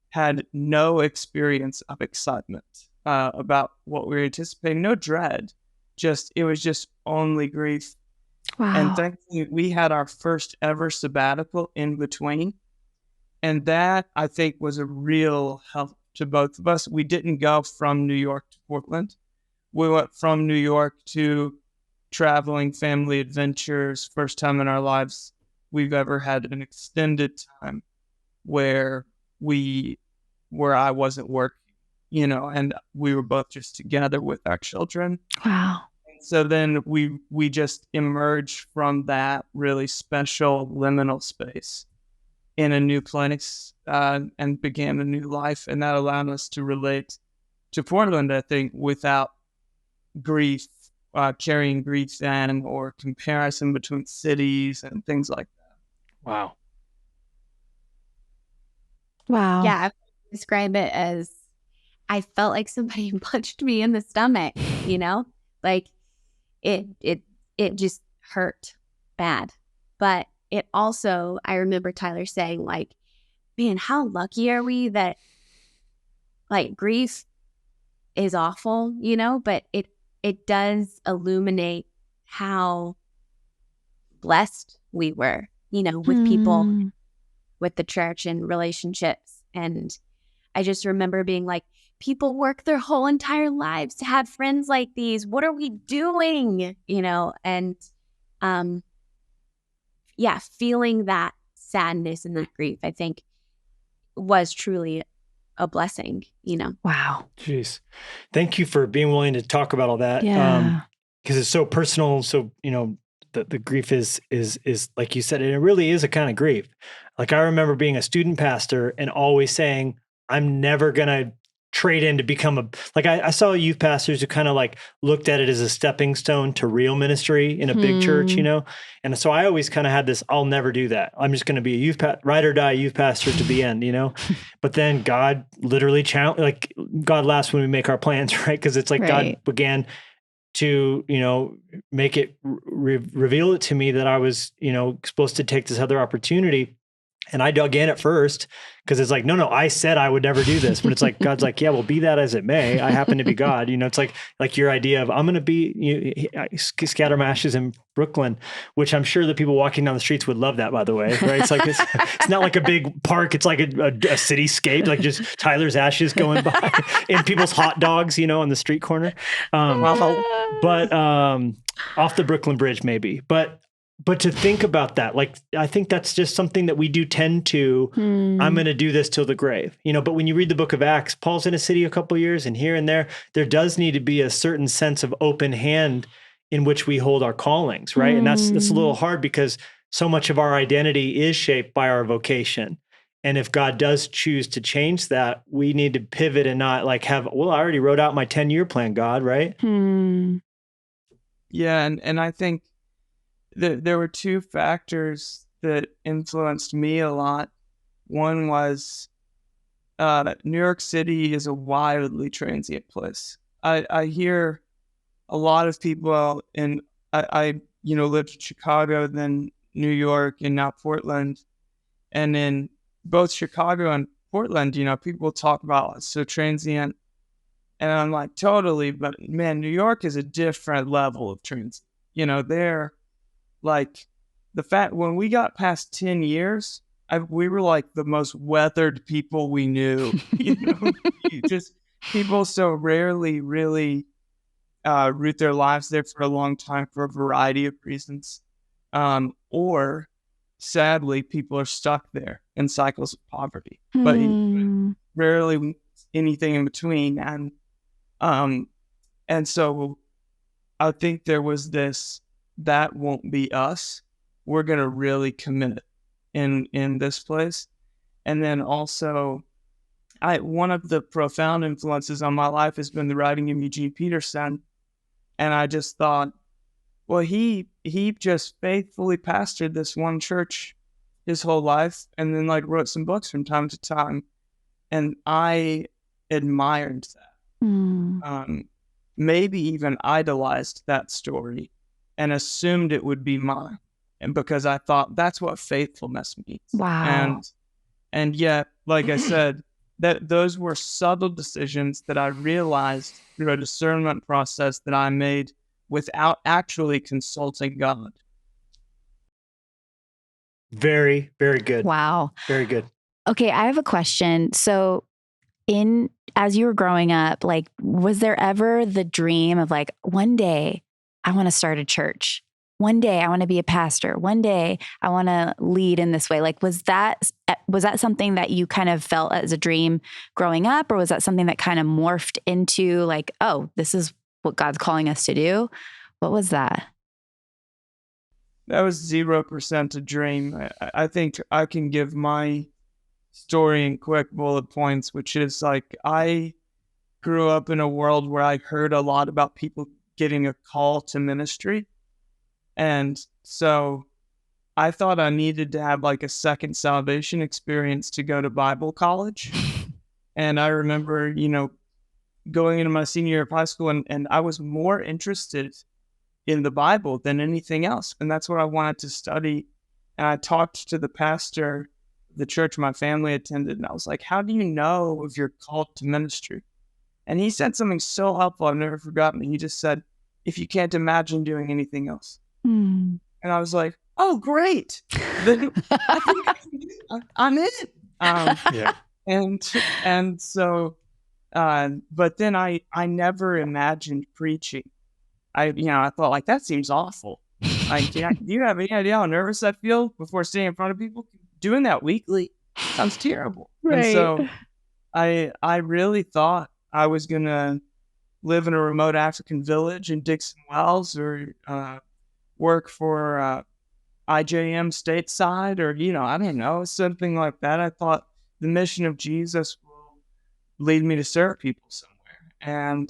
had no experience of excitement about what we were anticipating, no dread. It was just only grief. Wow. And thankfully, we had our first ever sabbatical in between. And that, I think, was a real help to both of us. We didn't go from New York to Portland. We went from New York to traveling family adventures. First time in our lives we've ever had an extended time where I wasn't working, and we were both just together with our children. Wow. So then we just emerged from that really special liminal space in a new place and began a new life. And that allowed us to relate to Portland, I think, without grief, carrying grief then, or comparison between cities and things like that. Wow. Wow. Yeah, I would describe it as I felt like somebody punched me in the stomach, like it just hurt bad. But it also, I remember Tyler saying, like, man, how lucky are we that, like, grief is awful, but it does illuminate how blessed we were, with people, with the church and relationships. And I just remember being like, people work their whole entire lives to have friends like these. What are we doing? And feeling that sadness and that grief, I think, was truly a blessing, Wow. Jeez. Thank you for being willing to talk about all that. Yeah. Because it's so personal. So, the grief is like you said, and it really is a kind of grief. Like, I remember being a student pastor and always saying, I'm never going to trade in to become I saw youth pastors who kind of like looked at it as a stepping stone to real ministry in a big church, And so I always kind of had this, I'll never do that. I'm just going to be a ride or die youth pastor to the end, But then God literally challenged, God laughs when we make our plans, right? Because it's like God began to, make it, reveal it to me that I was, supposed to take this other opportunity. And I dug in at first because it's like, no, I said I would never do this. But it's like, God's like, yeah, well, be that as it may. I happen to be God. It's like your idea of I'm going to be scatter my ashes in Brooklyn, which I'm sure the people walking down the streets would love that, by the way. Right? It's like, it's not like a big park. It's like a cityscape, like just Tyler's ashes going by and people's hot dogs, on the street corner. But off the Brooklyn Bridge, maybe. But to think about that, like, I think that's just something that we do tend to, I'm going to do this till the grave, but when you read the book of Acts, Paul's in a city a couple of years and here and there does need to be a certain sense of open hand in which we hold our callings, right? And that's a little hard because so much of our identity is shaped by our vocation. And if God does choose to change that, we need to pivot and not like I already wrote out my 10-year plan, God, right? Yeah. And I think there were two factors that influenced me a lot. One was New York City is a wildly transient place. I hear a lot of people, and I lived in Chicago, then New York, and now Portland. And in both Chicago and Portland, people talk about it's so transient. And I'm like, totally. But man, New York is a different level of transient. They're like the fact when we got past 10 years, we were like the most weathered people we knew. Just people so rarely really root their lives there for a long time for a variety of reasons. Or sadly, people are stuck there in cycles of poverty, but rarely anything in between. And so I think there was this, that won't be us. We're going to really commit in this place. And then also, one of the profound influences on my life has been the writing of Eugene Peterson. And I just thought, well, he just faithfully pastored this one church his whole life, and then like wrote some books from time to time. And I admired that. Maybe even idolized that story and assumed it would be mine. And because I thought that's what faithfulness means. Wow. And yet, like I said, that those were subtle decisions that I realized through a discernment process that I made without actually consulting God. Very, very good. Wow. Very good. Okay, I have a question. So as you were growing up, like, was there ever the dream of like, one day I want to start a church? One day I want to be a pastor. One day I want to lead in this way. Like, was that something that you kind of felt as a dream growing up, or was that something that kind of morphed into like, oh, this is what God's calling us to do? What was that? That was 0% a dream. I think I can give my story in quick bullet points, which is like, I grew up in a world where I heard a lot about people getting a call to ministry. And so I thought I needed to have like a second salvation experience to go to Bible college. And I remember, going into my senior year of high school, and I was more interested in the Bible than anything else. And that's what I wanted to study. And I talked to the pastor of the church my family attended, and I was like, how do you know if you're called to ministry? And he said something so helpful I've never forgotten. He just said, if you can't imagine doing anything else. And I was like, oh, great. Then I think I'm in. Yeah. And so, but then I never imagined preaching. I thought like, that seems awful. Like, do you have any idea how nervous I feel before standing in front of people? Doing that weekly sounds terrible. Right. And so I really thought I was going to live in a remote African village in Dixon Wells, or work for IJM stateside, or, I don't know, something like that. I thought the mission of Jesus will lead me to serve people somewhere. And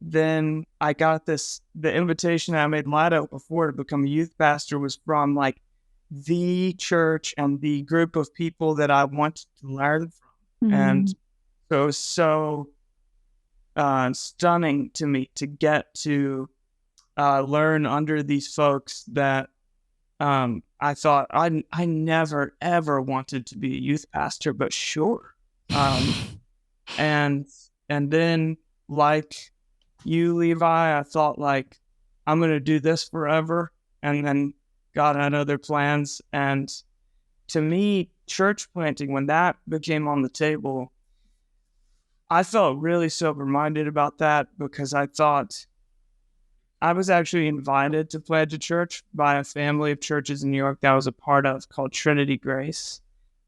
then I got the invitation I made light of before to become a youth pastor was from like the church and the group of people that I wanted to learn from. And so it was so stunning to me to get to learn under these folks that I thought I never, ever wanted to be a youth pastor, but sure. And then, like you, Levi, I thought like, I'm going to do this forever. And then God had other plans. And to me, church planting, when that became on the table, I felt really sober-minded about that, because I thought I was actually invited to pledge a church by a family of churches in New York that I was a part of called Trinity Grace,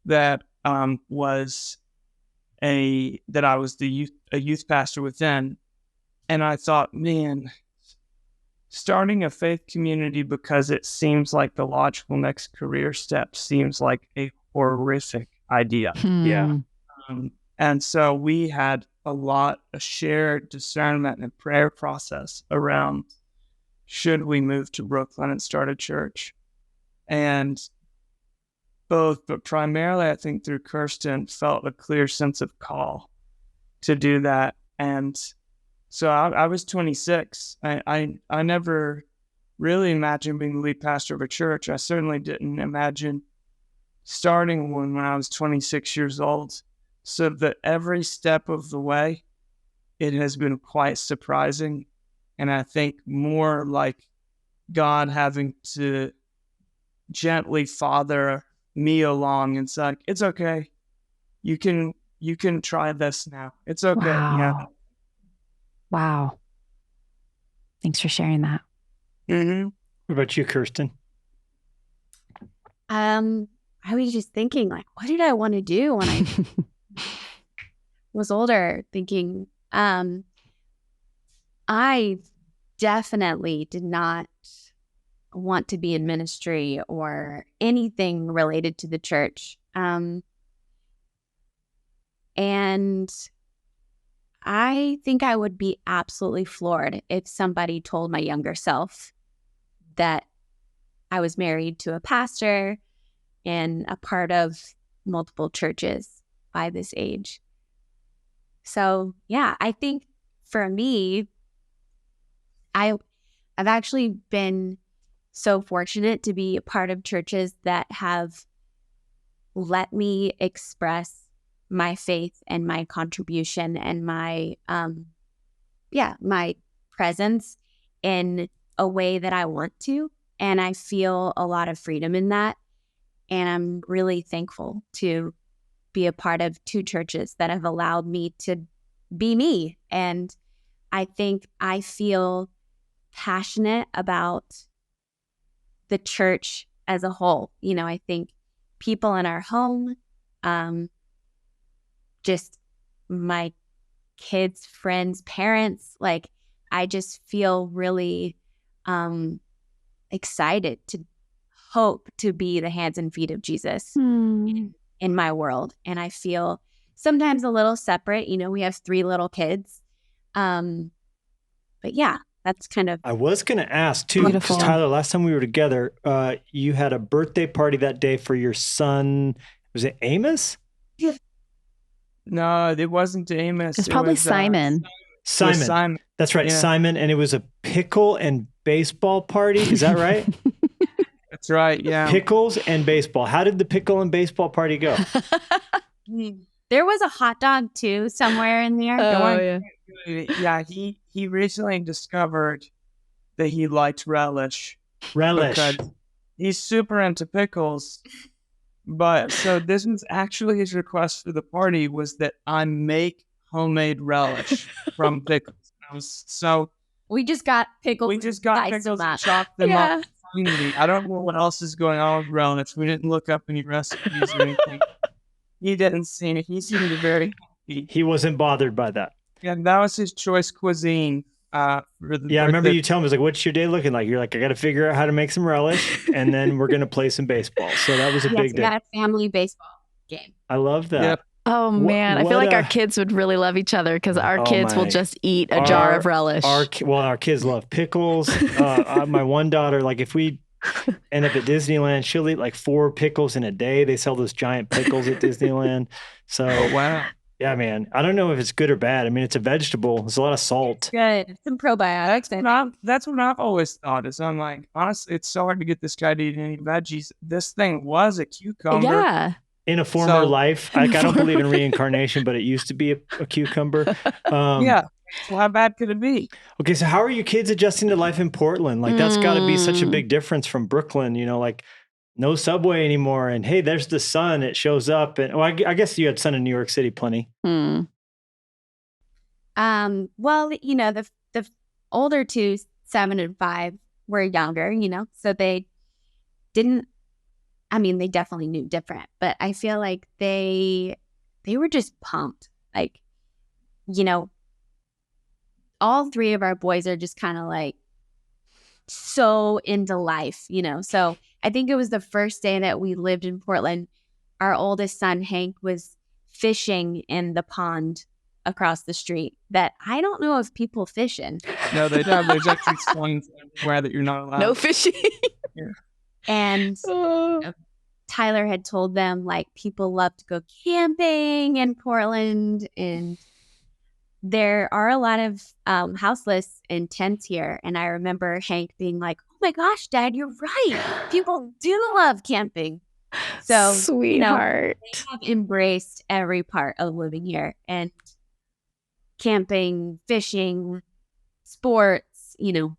that I was a youth pastor within. And I thought, man, starting a faith community because it seems like the logical next career step seems like a horrific idea. Yeah. And so we had a shared discernment and prayer process around, should we move to Brooklyn and start a church? And both, but primarily I think through Kirsten, felt a clear sense of call to do that. And so I was 26. I never really imagined being the lead pastor of a church. I certainly didn't imagine starting one when I was 26 years old. So that every step of the way, it has been quite surprising. And I think more like God having to gently father me along and say, it's okay. You can try this now. It's okay. Wow. Yeah. Wow. Thanks for sharing that. Mm-hmm. What about you, Kirsten? I was just thinking, like, what did I want to do when I was older? Thinking, I definitely did not want to be in ministry or anything related to the church. And I think I would be absolutely floored if somebody told my younger self that I was married to a pastor and a part of multiple churches by this age. So, yeah, I think for me, I've actually been so fortunate to be a part of churches that have let me express my faith and my contribution and my my presence in a way that I want to. And I feel a lot of freedom in that. And I'm really thankful to be a part of two churches that have allowed me to be me. And I think I feel passionate about the church as a whole. You know, I think people in our home, just my kids, friends, parents, like I just feel really excited to hope to be the hands and feet of Jesus in my world. And I feel sometimes a little separate. You know, we have 3 little kids. But yeah, that's kind of. I was going to ask too, because Tyler, last time we were together, you had a birthday party that day for your son. Was it Amos? No, it wasn't Amos. It's probably Simon. Simon. That's right. Yeah. Simon. And it was a pickle and baseball party. Is that right? That's right. Yeah. Pickles and baseball. How did the pickle and baseball party go? There was a hot dog too somewhere in there. Yeah. He recently discovered that he liked relish. Relish. He's super into pickles. But so this was actually his request for the party, was that I make homemade relish from pickles. We just got pickles. And chopped them up. I don't know what else is going on with relish. We didn't look up any recipes or anything. He didn't see it. He seemed very happy. He wasn't bothered by that. Yeah, that was his choice cuisine. I remember you telling me, was like, what's your day looking like? You're like, I got to figure out how to make some relish, and then we're going to play some baseball. So that was a big day. We got a family baseball game. I love that. Yep. Oh, man. I feel like our kids would really love each other because our kids will just eat a jar of relish. Our kids love pickles. My one daughter, like if we end up at Disneyland, she'll eat like 4 pickles in a day. They sell those giant pickles at Disneyland. So, wow. Yeah, man. I don't know if it's good or bad. I mean, it's a vegetable. There's a lot of salt. Good. Some probiotics. That's what I've always thought. Is I'm like, honestly, it's so hard to get this guy to eat any veggies. This thing was a cucumber. Yeah. In a former life. Like, I don't believe in reincarnation, but it used to be a cucumber. Yeah. So how bad could it be? Okay, so how are your kids adjusting to life in Portland? Like, that's got to be such a big difference from Brooklyn, you know, like no subway anymore. And hey, there's the sun. It shows up. And I guess you had sun in New York City plenty. Well, you know, the older 2, 7 and 5 were younger, you know, so they definitely knew different, but I feel like they were just pumped. Like, you know, all 3 of our boys are just kind of like so into life, you know. So I think it was the first day that we lived in Portland. Our oldest son, Hank, was fishing in the pond across the street that I don't know if people fish in. No, they don't. There's actually signs everywhere that you're not allowed. No fishing. Yeah. And Tyler had told them, like, people love to go camping in Portland, and there are a lot of houseless and tents here. And I remember Hank being like, oh my gosh, Dad, you're right. People do love camping. So, sweetheart, they have embraced every part of living here, and camping, fishing, sports, you know,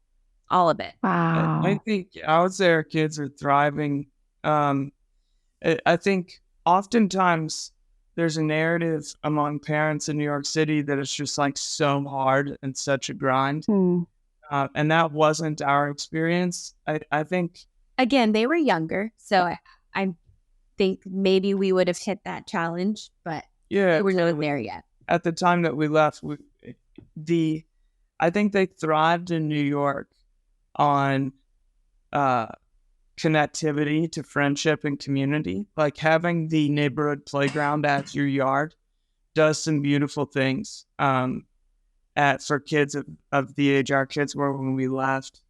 all of it. Wow. I think I would say our kids are thriving. I think oftentimes there's a narrative among parents in New York City that it's just like so hard and such a grind. And that wasn't our experience. I think. Again, they were younger, so I think maybe we would have hit that challenge, but we were not there yet. At the time that we left, I think they thrived in New York on connectivity to friendship and community. Like having the neighborhood playground at your yard does some beautiful things. for kids of the age our kids were when we left.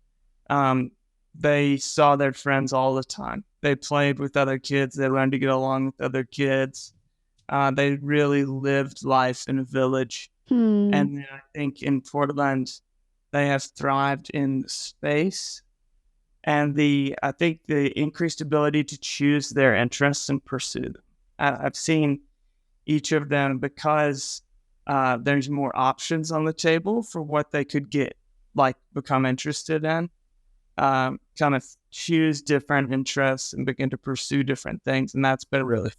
They saw their friends all the time. They played with other kids. They learned to get along with other kids. They really lived life in a village. And then I think in Portland, they have thrived in space and I think the increased ability to choose their interests and pursue them. I've seen each of them because there's more options on the table for what they could get, like become interested in, kind of choose different interests and begin to pursue different things. And that's been really fun.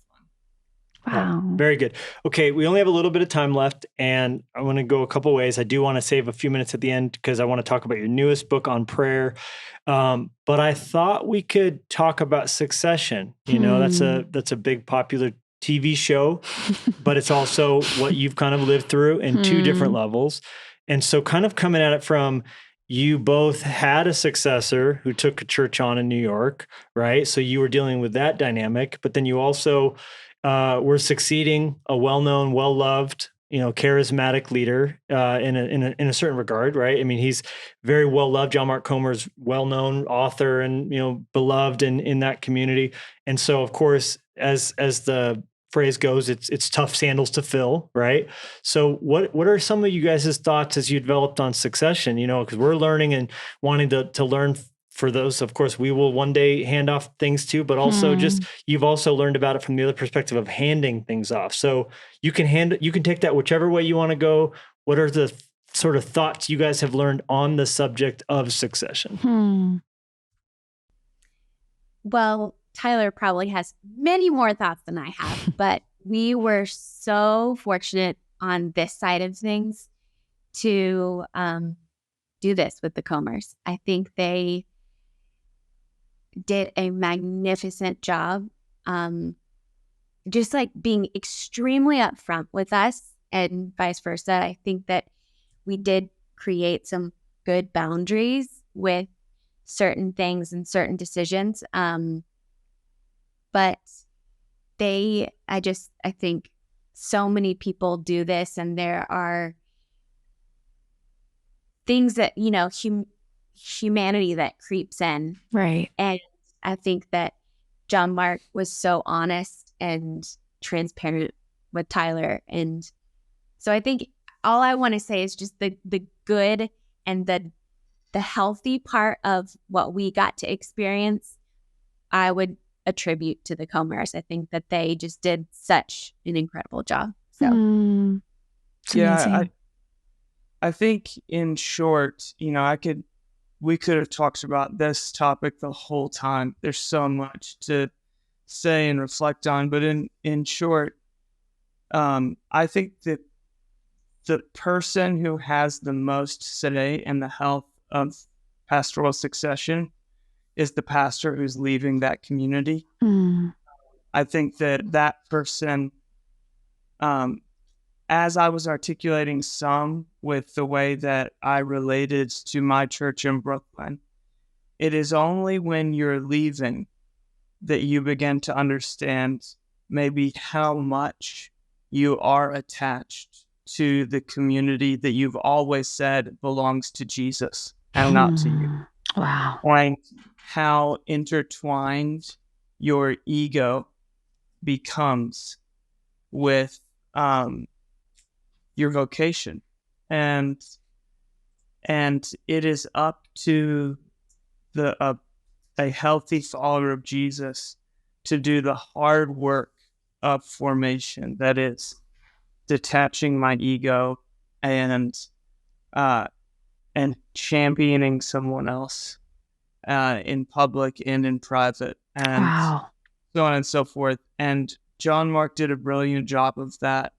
Wow. Very good. Okay, we only have a little bit of time left, and I want to go a couple ways. I do want to save a few minutes at the end because I want to talk about your newest book on prayer. But I thought we could talk about Succession. You know, that's a big popular TV show, but it's also what you've kind of lived through in two different levels. And so kind of coming at it from, you both had a successor who took a church on in New York, right? So you were dealing with that dynamic, but then you also were succeeding a well-known, well-loved, charismatic leader in a certain regard, right? I mean, he's very well-loved. John Mark Comer's well-known author and, beloved in that community. And so, of course, as the phrase goes, it's tough sandals to fill, right? So what are some of you guys' thoughts as you developed on Succession? Because we're learning and wanting to learn for those, of course, we will one day hand off things to, but also just, you've also learned about it from the other perspective of handing things off. So you can take that whichever way you want to go. What are the sort of thoughts you guys have learned on the subject of succession? Well, Tyler probably has many more thoughts than I have, but we were so fortunate on this side of things to do this with the Comers. I think they did a magnificent job, just like being extremely upfront with us and vice versa. I think that we did create some good boundaries with certain things and certain decisions. But I think so many people do this, and there are things that, humanity that creeps in. Right. And I think that John Mark was so honest and transparent with Tyler. And so I think all I want to say is just the good and the healthy part of what we got to experience, I would attribute to the Comers. I think that they just did such an incredible job. So yeah, I think in short, we could have talked about this topic the whole time. There's so much to say and reflect on, but in short, I think that the person who has the most say in the health of pastoral succession is the pastor who's leaving that community. I think that person, as I was articulating some with the way that I related to my church in Brooklyn, it is only when you're leaving that you begin to understand maybe how much you are attached to the community that you've always said belongs to Jesus and not to you. Wow. Like how intertwined your ego becomes with your vocation, and it is up to a healthy follower of Jesus to do the hard work of formation, that is detaching my ego and championing someone else in public and in private, and so on and so forth. And John Mark did a brilliant job of that.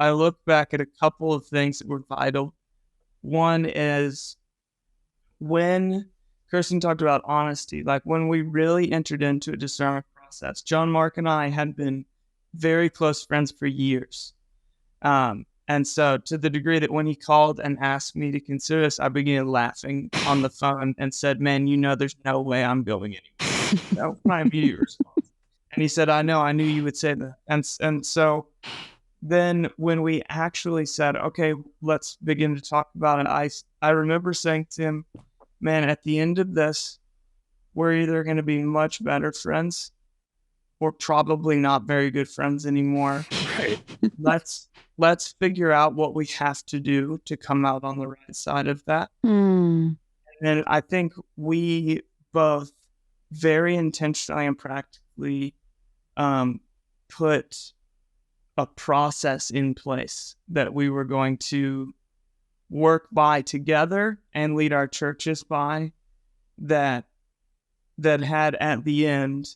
I look back at a couple of things that were vital. One is when Kirsten talked about honesty, like when we really entered into a discernment process. John Mark and I had been very close friends for years. And so to the degree that when he called and asked me to consider this, I began laughing on the phone and said, "Man, there's no way I'm going anywhere." That was my immediate response. And he said, "I know, I knew you would say that." And so then when we actually said, okay, let's begin to talk about it, I remember saying to him, man, at the end of this, we're either going to be much better friends or probably not very good friends anymore. Right. Let's figure out what we have to do to come out on the right side of that. Mm. And I think we both very intentionally and practically put a process in place that we were going to work by together and lead our churches by, that had at the end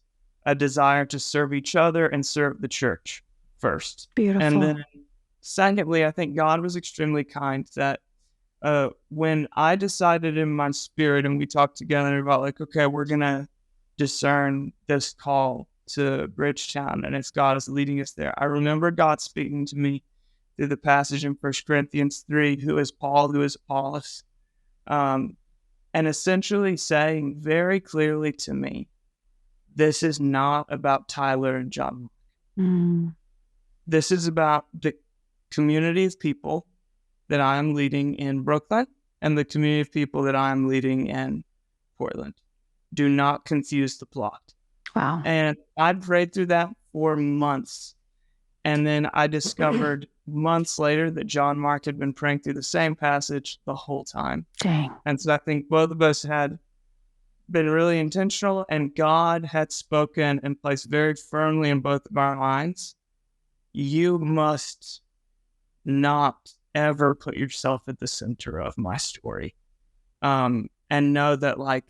a desire to serve each other and serve the church first. Beautiful. And then secondly, I think God was extremely kind that when I decided in my spirit and we talked together about like, okay, we're going to discern this call to Bridgetown and if God is leading us there. I remember God speaking to me through the passage in 1 Corinthians 3, who is Paul, who is Apollos, and essentially saying very clearly to me, this is not about Tyler and John. Mm. This is about the community of people that I am leading in Brooklyn and the community of people that I am leading in Portland. Do not confuse the plot. Wow. And I prayed through that for months. And then I discovered months later that John Mark had been praying through the same passage the whole time. Dang. And so I think both of us had been really intentional, and God had spoken and placed very firmly in both of our minds, you must not ever put yourself at the center of my story. And know that, like,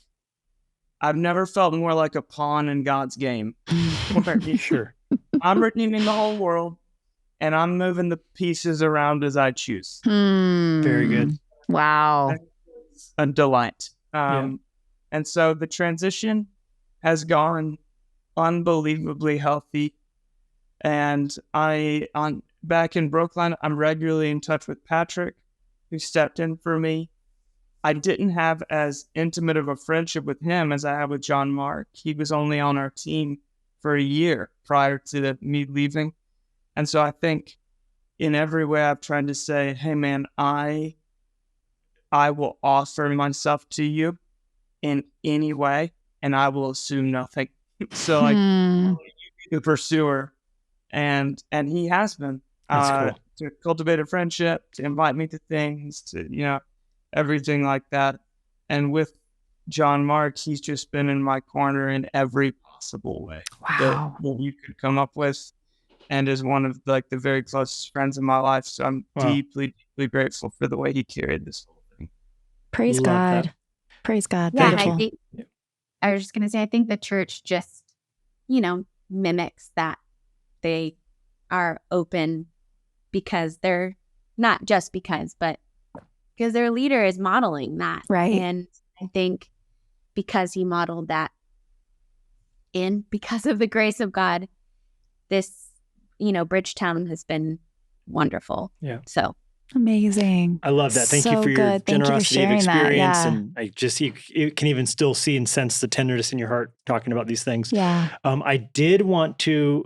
I've never felt more like a pawn in God's game. Sure. I'm redeeming the whole world, and I'm moving the pieces around as I choose. Very good. Wow. It's a delight. Yeah. And so the transition has gone unbelievably healthy. And back in Brooklyn, I'm regularly in touch with Patrick, who stepped in for me. I didn't have as intimate of a friendship with him as I had with John Mark. He was only on our team for a year prior to me leaving. And so I think in every way I've tried to say, hey man, I will offer myself to you in any way, and I will assume nothing. So like, you be the pursuer, and he has been. That's cool. To cultivate a friendship, to invite me to things, to everything like that. And with John Mark, he's just been in my corner in every possible way Wow. that you could come up with, and is one of like the very closest friends in my life. So I'm deeply, deeply grateful for the way he carried this whole thing. Praise Love God. that. Praise God. Yeah, Beautiful. I think I was just going to say, I think the church just, mimics that. They are open because they're not just because, but because their leader is modeling that. Right. And I think because he modeled that because of the grace of God, this, Bridgetown has been wonderful. Yeah. So Amazing. I love that. Thank you So for your good. Thank you for generosity of sharing that. experience. Yeah. And I just, you can even still see and sense the tenderness in your heart talking about these things. Yeah. I did want to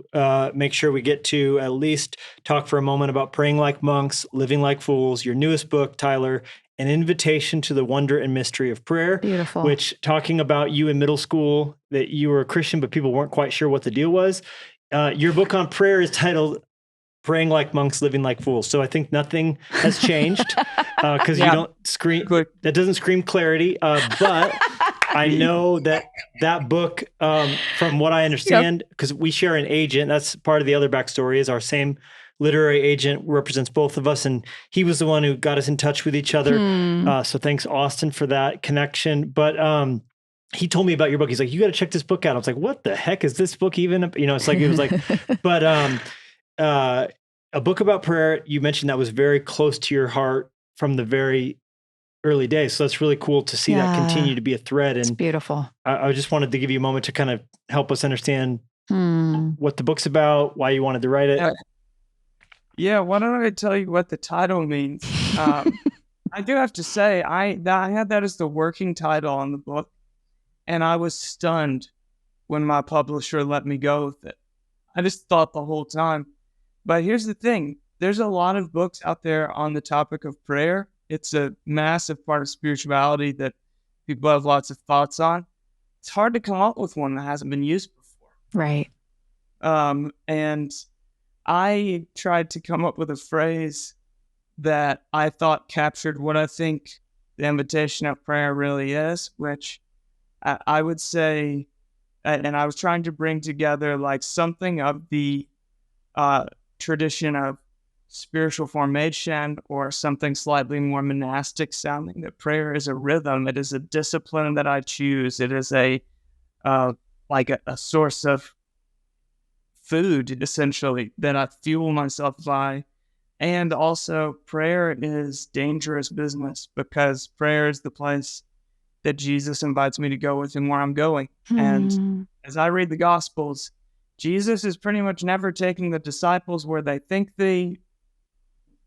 make sure we get to at least talk for a moment about Praying Like Monks, Living Like Fools, your newest book, Tyler, An Invitation to the Wonder and Mystery of Prayer. Beautiful. Which, talking about you in middle school, that you were a Christian, but people weren't quite sure what the deal was. Your book on prayer is titled Praying Like Monks, Living Like Fools. So I think nothing has changed because you don't scream. That doesn't scream clarity. But I know that book, from what I understand, because we share an agent, that's part of the other backstory, is our same literary agent represents both of us. And he was the one who got us in touch with each other. So thanks, Austin, for that connection. But he told me about your book. He's like, you got to check this book out. I was like, what the heck is this book even? It's like, it was like, but a book about prayer, you mentioned that was very close to your heart from the very early days. So that's really cool to see that continue to be a thread. It's And beautiful. I just wanted to give you a moment to kind of help us understand what the book's about, why you wanted to write it. Yeah, why don't I tell you what the title means? I do have to say, I had that as the working title on the book, and I was stunned when my publisher let me go with it. I just thought the whole time But here's the thing. There's a lot of books out there on the topic of prayer. It's a massive part of spirituality that people have lots of thoughts on. It's hard to come up with one that hasn't been used before. Right. And I tried to come up with a phrase that I thought captured what I think the invitation of prayer really is, which I would say, and I was trying to bring together like something of the tradition of spiritual formation or something slightly more monastic sounding, that prayer is a rhythm. It is a discipline that I choose. It is a source of food, essentially, that I fuel myself by. And also, prayer is dangerous business, because prayer is the place that Jesus invites me to go with him where I'm going. And as I read the Gospels, Jesus is pretty much never taking the disciples where they think they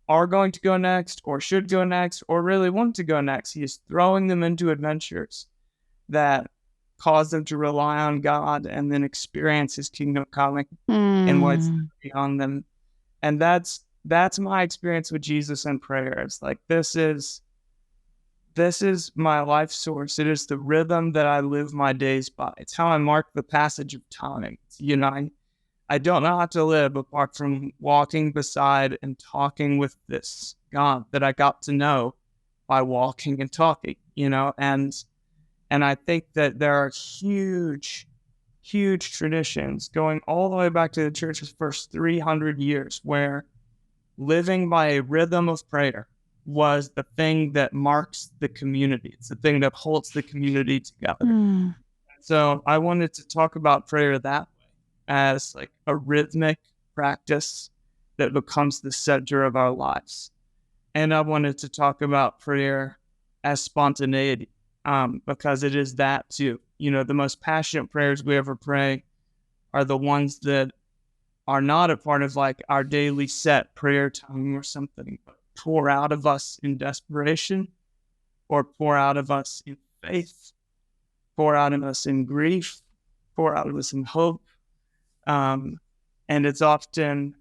are going to go next, or should go next, or really want to go next. He is throwing them into adventures that cause them to rely on God and then experience his kingdom coming and what's beyond them. And that's my experience with Jesus and prayer. It's like, this is my life source. It is the rhythm that I live my days by. It's how I mark the passage of time. You know, I don't know how to live apart from walking beside and talking with this God that I got to know by walking and talking, you know, and I think that there are huge traditions going all the way back to the church's first 300 years where living by a rhythm of prayer was the thing that marks the community. It's the thing that holds the community together. So I wanted to talk about prayer that way, as like a rhythmic practice that becomes the center of our lives. And I wanted to talk about prayer as spontaneity, because it is that too. You know, the most passionate prayers we ever pray are the ones that are not a part of like our daily set prayer time or something, but pour out of us in desperation, or pour out of us in faith, pour out of us in grief, pour out of us in hope. And it's often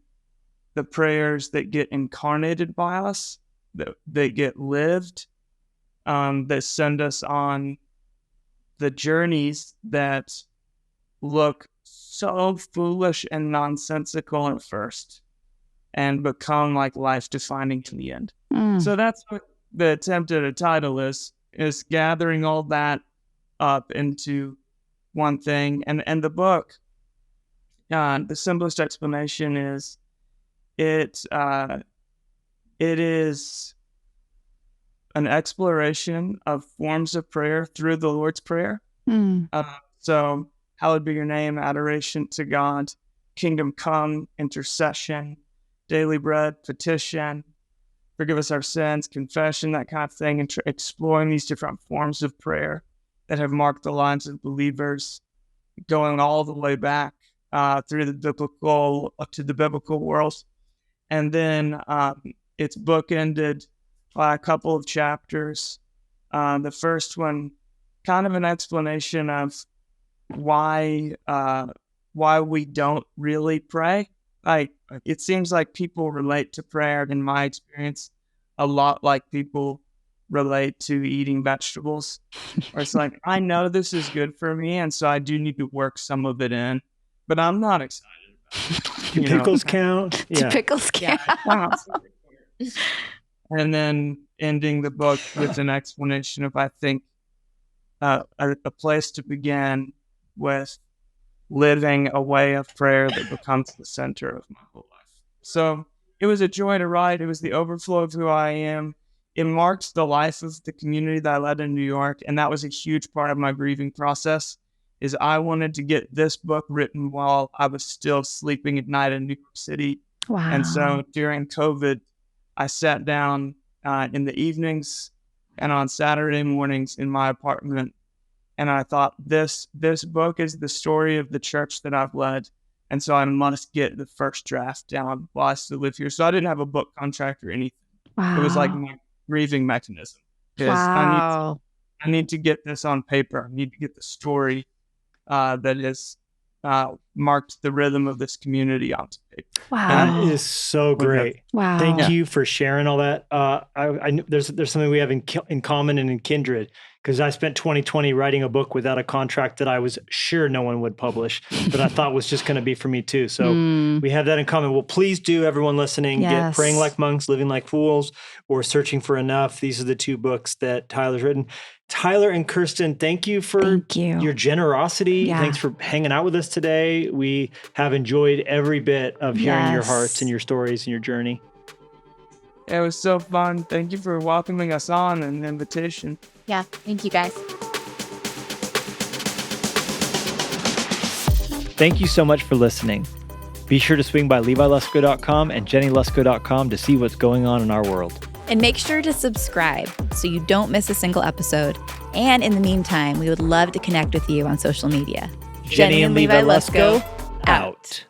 the prayers that get incarnated by us, that get lived, that send us on the journeys that look so foolish and nonsensical at first and become like life-defining to the end. So that's what the attempt at a title is gathering all that up into one thing. And the book, the simplest explanation is it is an exploration of forms of prayer through the Lord's Prayer. So hallowed be your name, adoration to God, kingdom come, intercession, daily bread, petition, forgive us our sins, confession, that kind of thing, and exploring these different forms of prayer that have marked the lives of believers, going all the way back through the biblical up to the biblical world. And then it's bookended by a couple of chapters. The first one, kind of an explanation of why we don't really pray. Like, it seems like people relate to prayer, in my experience, a lot like people relate to eating vegetables. Or it's like, I know this is good for me, and so I do need to work some of it in, but I'm not excited about it. Do pickles count? Do pickles count? And then ending the book with an explanation of, I think, a place to begin with living a way of prayer that becomes the center of my whole life. So it was a joy to write. It was the overflow of who I am. It marks the life of the community that I led in New York. And that was a huge part of my grieving process, is I wanted to get this book written while I was still sleeping at night in New York City. Wow. And so during COVID, I sat down in the evenings and on Saturday mornings in my apartment, and I thought, this book is the story of the church that I've led, and so I must get the first draft down while I still live here. So I didn't have a book contract or anything. Wow. It was like my grieving mechanism. Wow. I need to get this on paper. I need to get the story that is marked the rhythm of this community onto paper. Wow. That is so great. Wow. Thank you for sharing all that. I knew there's something we have in common and in kindred, because I spent 2020 writing a book without a contract that I was sure no one would publish, that I thought was just going to be for me too. So we have that in common. Well, please do, everyone listening, get Praying Like Monks, Living Like Fools, or Searching for Enough. These are the 2 books that Tyler's written. Tyler and Kirsten, thank you for your generosity. Yeah. Thanks for hanging out with us today. We have enjoyed every bit of hearing your hearts and your stories and your journey. It was so fun. Thank you for welcoming us on and the invitation. Yeah, thank you guys. Thank you so much for listening. Be sure to swing by levilusko.com and jennielusko.com to see what's going on in our world. And make sure to subscribe so you don't miss a single episode. And in the meantime, we would love to connect with you on social media. Jennie and Levi Lusko, out.